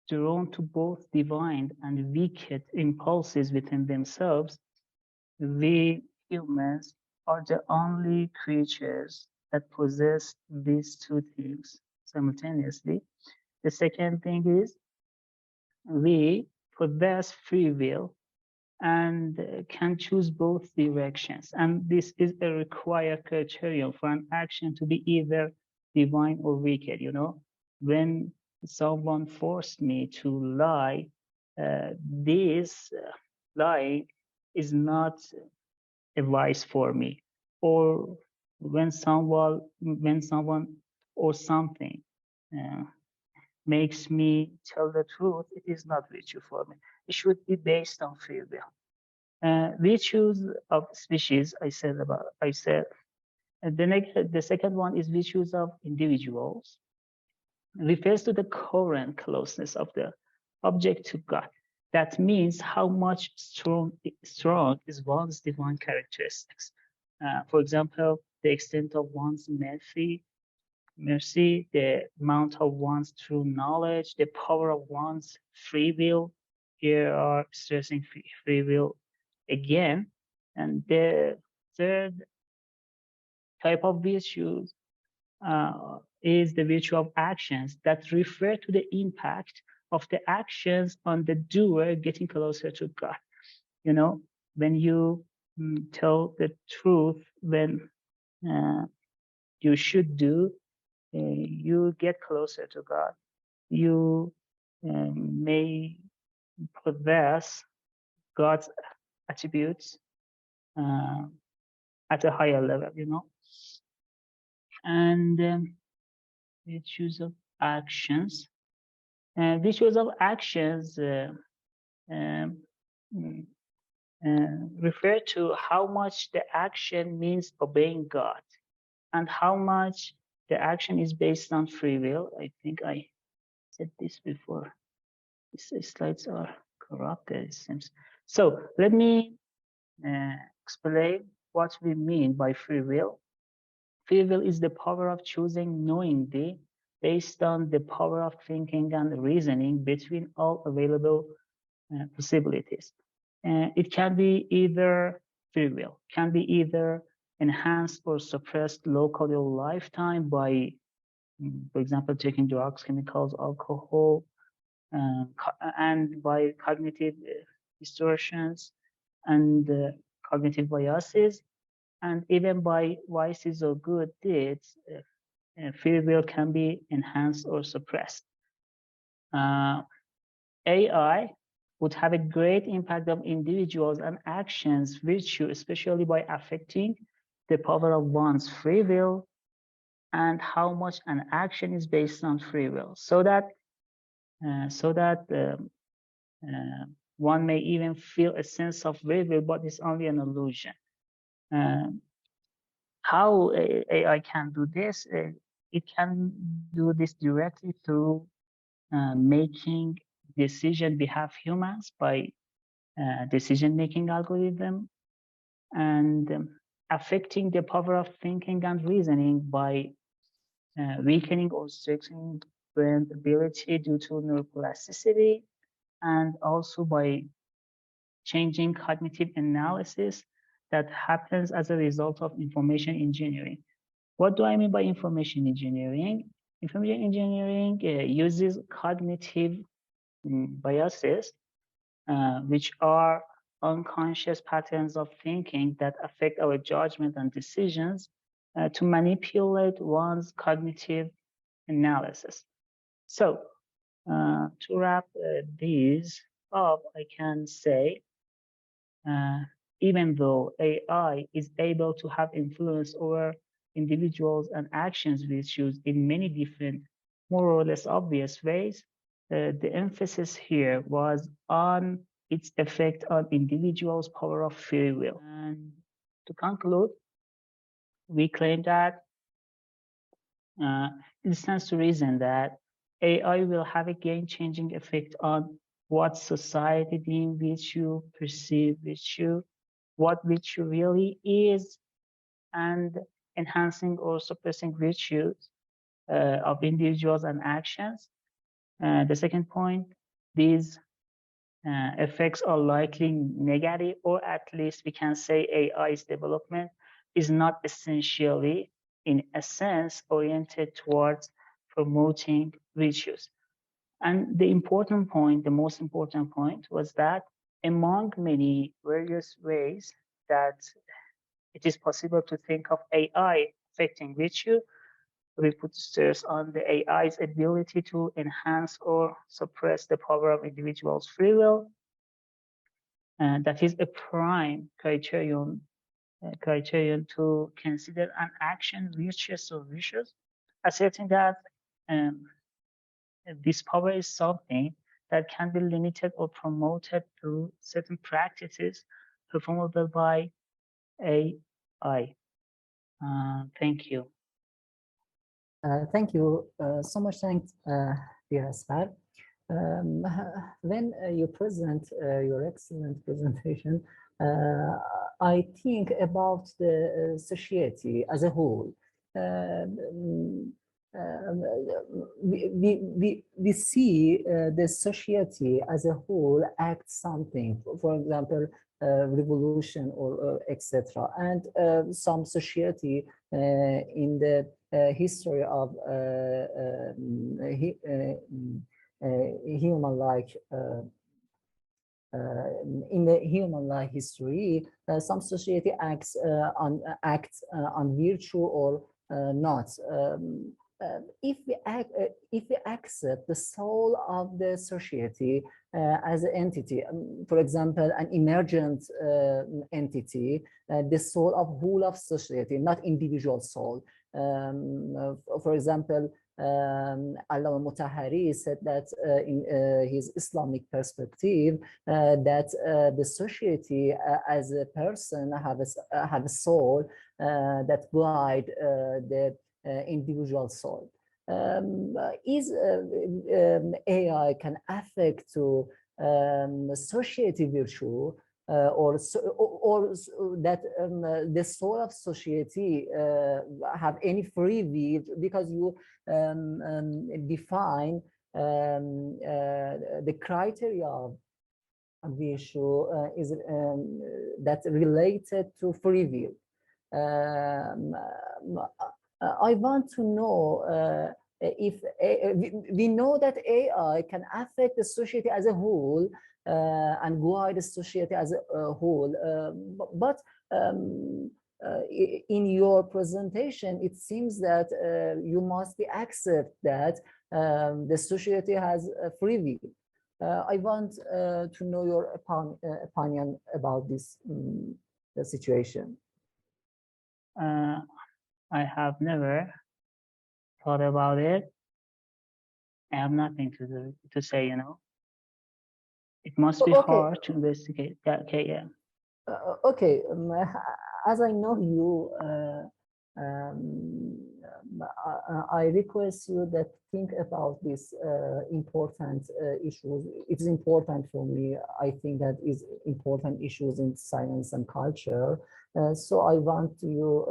drawn to both divine and wicked impulses within themselves. We humans are the only creatures that possess these two things simultaneously. The second thing is we possess free will and can choose both directions. And this is a required criterion for an action to be either divine or wicked. You know, when someone forced me to lie, this lying is not a vice for me. Or when someone or something makes me tell the truth, it is not virtue for me. It should be based on free will. Virtues of species, I said. The second one is virtues of individuals. It refers to the current closeness of the object to God. That means how much strong is one's divine characteristics. For example, the extent of one's mercy, the amount of one's true knowledge, the power of one's free will. Here are stressing free will again. And the third type of virtues is the virtue of actions that refer to the impact of the actions on the doer getting closer to God. You know, when you tell the truth, when you should do, you get closer to God. You may possess God's attributes at a higher level, you know. And virtues of actions. Virtues of actions refer to how much the action means obeying God and how much the action is based on free will. I think I said this before. These slides are corrupted, it seems. So let me explain what we mean by free will. Free will is the power of choosing knowingly based on the power of thinking and reasoning between all available possibilities. It can be either free will, can be either enhanced or suppressed locally or lifetime by, for example, taking drugs, chemicals, alcohol, and by cognitive distortions and cognitive biases, and even by vices or good deeds. Free will can be enhanced or suppressed. AI would have a great impact on individuals and actions, virtue, especially by affecting the power of one's free will and how much an action is based on free will, so that one may even feel a sense of free will, but it's only an illusion. How AI can do this? It can do this directly through making decision behalf humans by decision-making algorithm, and affecting the power of thinking and reasoning by weakening or strengthening brain ability due to neuroplasticity, and also by changing cognitive analysis that happens as a result of information engineering. What do I mean by information engineering? Information engineering uses cognitive biases, which are unconscious patterns of thinking that affect our judgment and decisions, to manipulate one's cognitive analysis. So to wrap these up, I can say, even though AI is able to have influence over individuals and actions we choose in many different, more or less obvious ways, the emphasis here was on its effect on individuals' power of free will. And to conclude, we claim that it stands to reason that AI will have a game-changing effect on what society deems virtue, perceive virtue, what virtue really is, and enhancing or suppressing virtues of individuals and actions. The second point, these effects are likely negative, or at least we can say AI's development is not essentially, in a sense, oriented towards promoting virtues. And the important point, the most important point, was that among many various ways that it is possible to think of AI affecting virtue, we put stress on the AI's ability to enhance or suppress the power of individuals' free will. And that is a prime criterion to consider an action virtuous or vicious, asserting that this power is something that can be limited or promoted through certain practices performable by AI. Thank you. Thank you so much, thanks, dear Asghar. When you present your excellent presentation, I think about the society as a whole. We see the society as a whole act something, for example, revolution or etc. And some society in the history of human-like in the human-like history, some society acts on virtue or not. If we accept the soul of the society as an entity, for example, an emergent entity, the soul of whole of society, not individual soul. For example, Allama Mutahari said that in his Islamic perspective, that the society as a person have a soul that guide the individual soul. is AI can affect to society virtue or that the soul of society have any free will, because you define the criteria of virtue is that related to free will. I want to know if we know that AI can affect the society as a whole and guide the society as a whole, but in your presentation, it seems that you must accept that the society has a free will. I want to know your opinion about this the situation. I have never thought about it. I have nothing to say, you know. It must be hard to investigate. Yeah, okay, yeah. Okay, as I know you, I request you that think about this important issues. It's important for me. I think that is important issues in science and culture. So I want you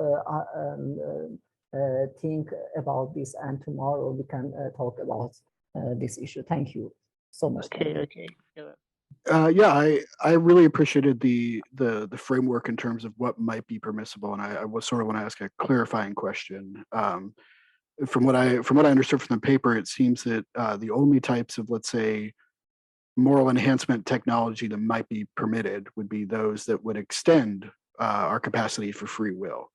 think about this, and tomorrow we can talk about this issue. Thank you so much. Okay. Yeah, I really appreciated the framework in terms of what might be permissible, and I was sort of want to ask a clarifying question. From what I understood from the paper, it seems that the only types of, let's say, moral enhancement technology that might be permitted would be those that would extend our capacity for free will.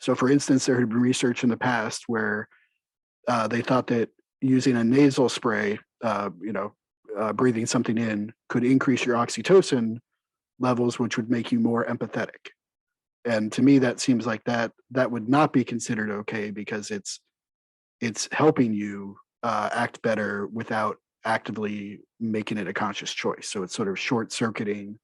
So, for instance, there had been research in the past where they thought that using a nasal spray, breathing something in could increase your oxytocin levels, which would make you more empathetic. And to me, that seems like that would not be considered okay, because it's helping you act better without actively making it a conscious choice. So it's sort of short-circuiting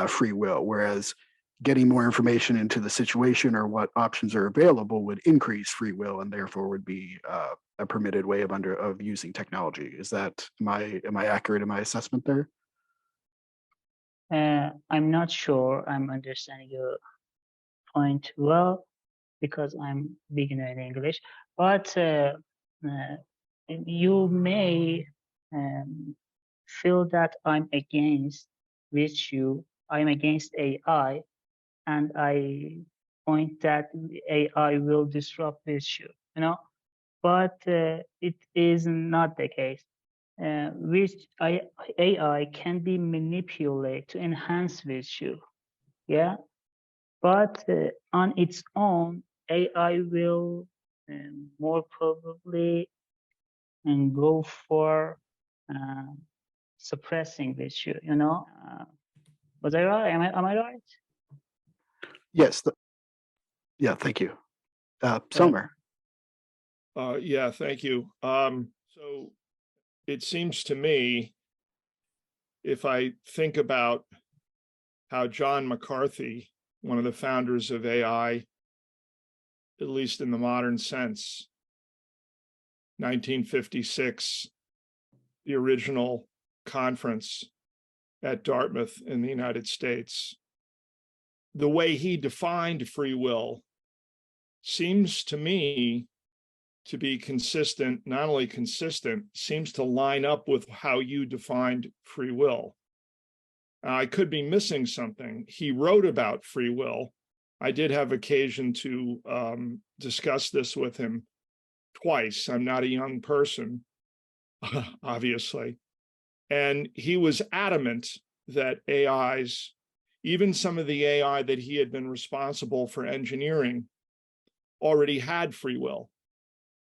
free will, whereas getting more information into the situation or what options are available would increase free will, and therefore would be a permitted way of using technology. Is that, am I accurate in my assessment there? I'm not sure I'm understanding your point well, because I'm beginner in English, but you may feel that I'm against AI, and I point that AI will disrupt virtue, you know, but it is not the case. AI can be manipulated to enhance virtue, yeah, but on its own, AI will more probably go for suppressing virtue, you know. Was I right? Am I right? Yes. Yeah, thank you. Selmer. Yeah, thank you. So it seems to me, if I think about how John McCarthy, one of the founders of AI, at least in the modern sense, 1956, the original conference at Dartmouth in the United States, the way he defined free will seems to me to be consistent, not only consistent, seems to line up with how you defined free will. I could be missing something. He wrote about free will. I did have occasion to discuss this with him twice. I'm not a young person, obviously. And he was adamant that AIs, even some of the AI that he had been responsible for engineering, already had free will.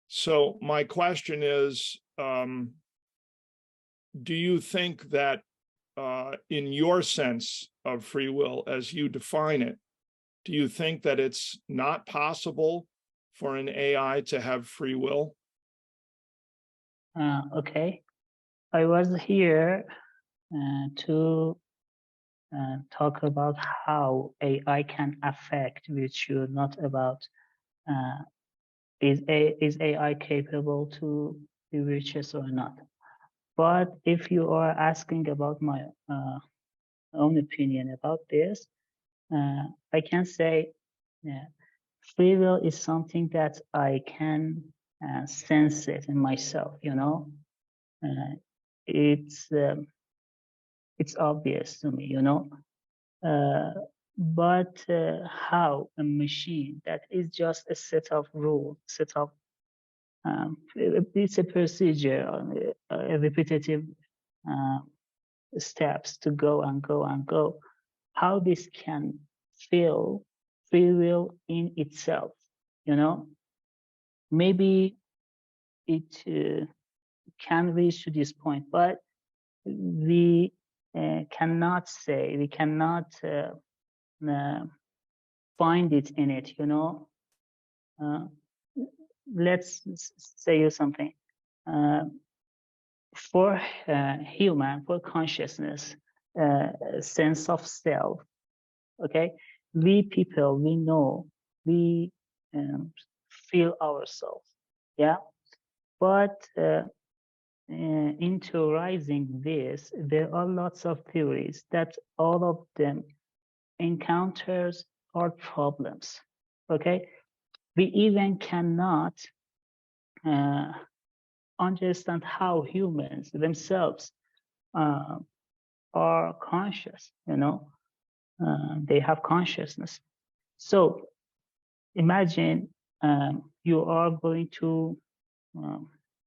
So my question is, do you think that in your sense of free will, as you define it, do you think that it's not possible for an AI to have free will? Okay. I was here to talk about how AI can affect virtue, not about is AI capable to be virtuous or not? But if you are asking about my own opinion about this, I can say free will is something that I can sense it in myself, you know. It's obvious to me, you know. But how a machine that is just a set of rules, set of it's a procedure, a repetitive steps to go and go and go, how this can feel free will in itself, you know? Maybe it can reach to this point, but we cannot say, we cannot find it in it, you know? Let's say you something. For human, for consciousness, sense of self, okay? We people, we know, we feel ourselves, yeah? But into rising this, there are lots of theories that all of them encounters our problems, okay? We even cannot understand how humans themselves are conscious, you know, they have consciousness. So imagine you are going to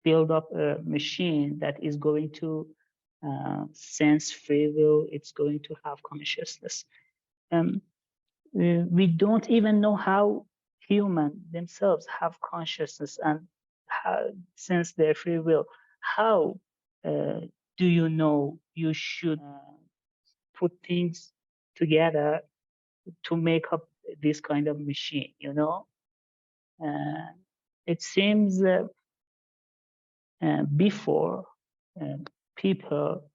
build up a machine that is going to sense free will, it's going to have consciousness. We don't even know how humans themselves have consciousness and how sense their free will. How do you know you should put things together to make up this kind of machine, you know? It seems before people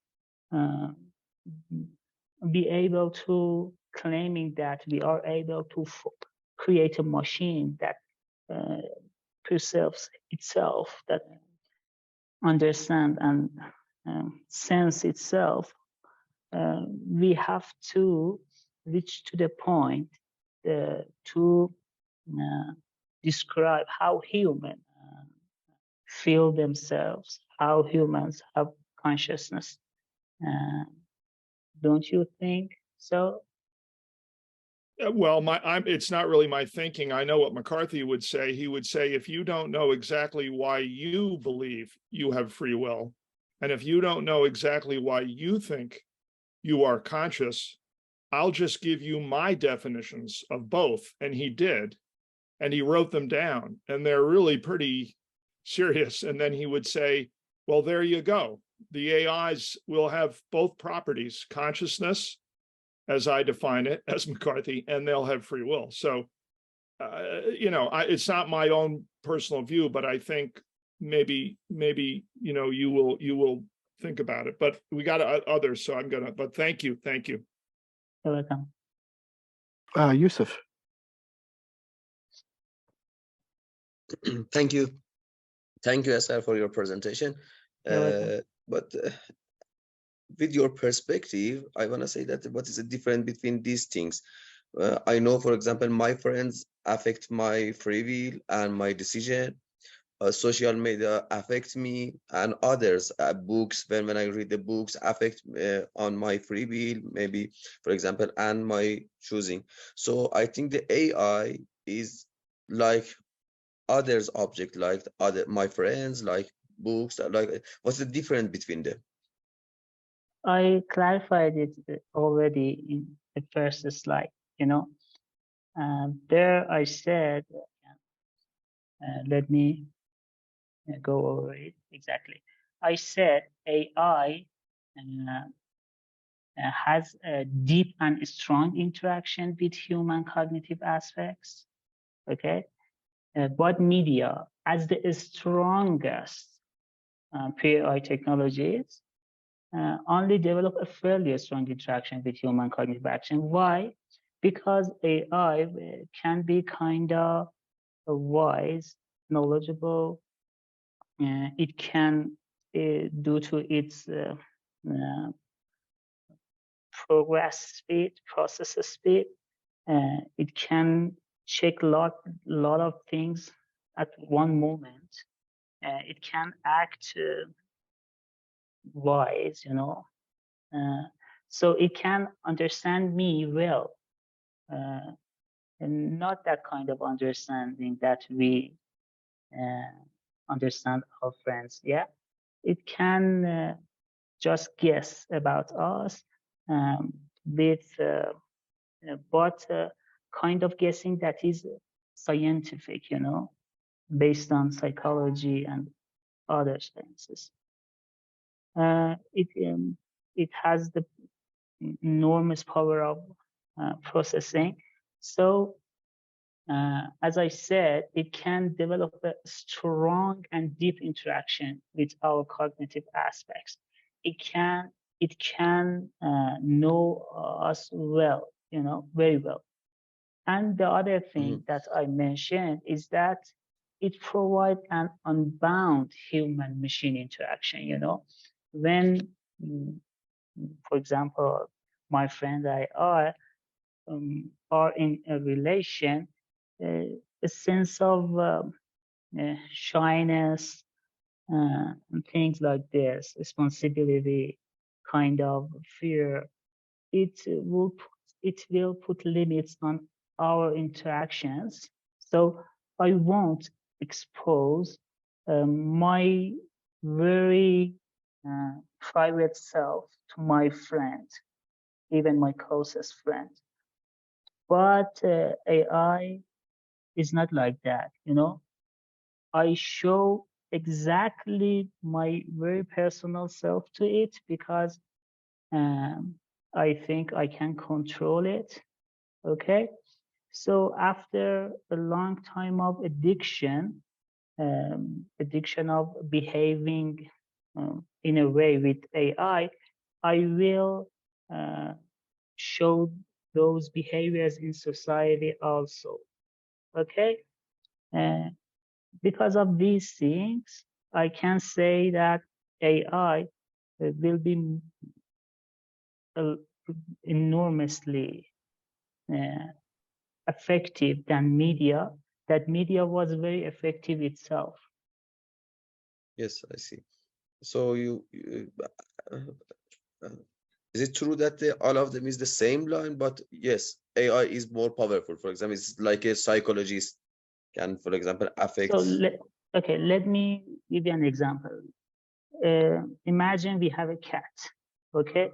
be able to claiming that we are able to create a machine that perceives itself, that understand and sense itself, we have to reach to the point to describe how humans feel themselves, how humans have consciousness. Don't you think so? Well, it's not really my thinking. I know what McCarthy would say. He would say, if you don't know exactly why you believe you have free will, and if you don't know exactly why you think you are conscious, I'll just give you my definitions of both. And he did. And he wrote them down. And they're really pretty serious. And then he would say, well, there you go. The AIs will have both properties, consciousness, as I define it, as McCarthy, and they'll have free will. So, you know, it's not my own personal view, but I think maybe, you know, you will think about it. But we got others, so but thank you. You're welcome. Yusuf. Thank you, Asghar, for your presentation. But with your perspective, I want to say that what is the difference between these things? I know, for example, my friends affect my free will and my decision. Social media affect me, and others, books, when I read the books, affect on my free will, maybe, for example, and my choosing. So I think the AI is like others object, like my friends, like books, like what's the difference between them? I clarified it already in the first slide, you know. There I said, let me go over it exactly. I said AI has a deep and strong interaction with human cognitive aspects, okay? But media, as the strongest pre-AI technologies, only develop a fairly strong interaction with human cognitive action. Why? Because AI can be kind of wise knowledgeable. It can, due to its process speed, it can check lot of things at one moment. It can act wise, you know. So it can understand me well, and not that kind of understanding that we understand our friends. Yeah, it can just guess about us with but kind of guessing that is scientific, you know, based on psychology and other sciences. It has the enormous power of processing. So, as I said, it can develop a strong and deep interaction with our cognitive aspects. It can know us well, you know, very well. And the other thing that I mentioned is that it provides an unbound human-machine interaction, you know. When, for example, my friend and I are in a relation, a sense of shyness and things like this, responsibility, kind of fear, it will put limits on our interactions. So I won't expose my very private self to my friend, even my closest friend. But AI is not like that, you know. I show exactly my very personal self to it because I think I can control it. Okay, so after a long time of addiction of behaving in a way with AI, I will show those behaviors in society also. Okay, because of these things, I can say that AI will be enormously effective than media. That media was very effective itself. Yes, I see. So is it true that all of them is the same line? But yes, AI is more powerful. For example, it's like a psychologist can, for example, affect. So let me give you an example. Imagine we have a cat. Okay,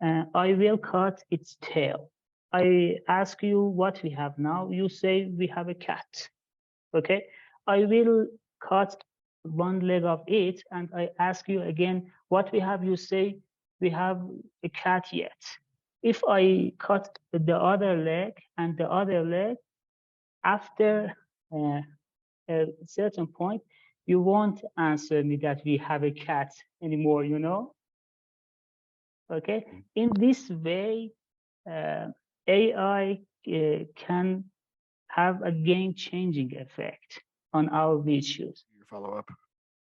I will cut its tail. I ask you what we have now. You say we have a cat. Okay, I will cut one leg of it, and I ask you again what we have. You say we have a cat yet. If I cut the other leg and the other leg, after a certain point, you won't answer me that we have a cat anymore, you know? Okay, in this way, AI can have a game-changing effect on our virtues. Follow up.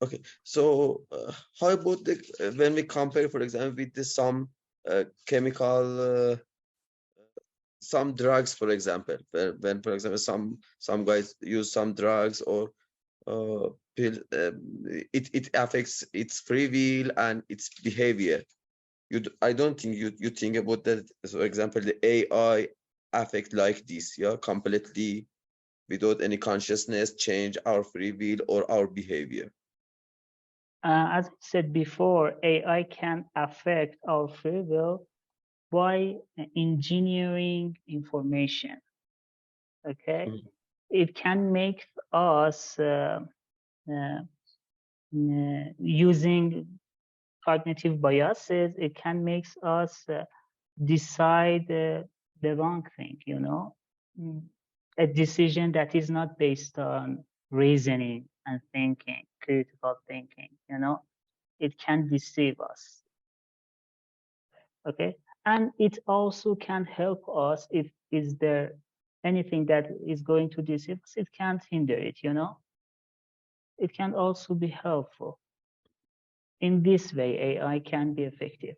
Okay, so how about when we compare, for example, with some chemical, some drugs, for example, when for example some guys use some drugs or pill, it affects its free will and its behavior. I don't think you think about that. For example, the AI affect like this, yeah, completely without any consciousness, change our free will or our behavior. As I said before, AI can affect our free will by engineering information. Okay, it can make us using cognitive biases. It can make us decide the wrong thing, you know, a decision that is not based on reasoning and thinking, critical thinking, you know. It can deceive us. Okay, and it also can help us if is there anything that is going to deceive us. It can't hinder it, you know. it can also be helpful. In this way, AI can be effective.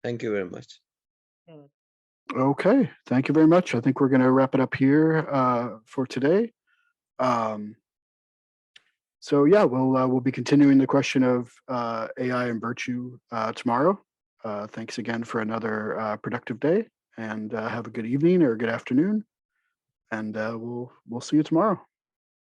Thank you very much. Okay, thank you very much. I think we're going to wrap it up here for today. So yeah, we'll be continuing the question of AI and virtue tomorrow. Thanks again for another productive day, and have a good evening or good afternoon. And we'll see you tomorrow.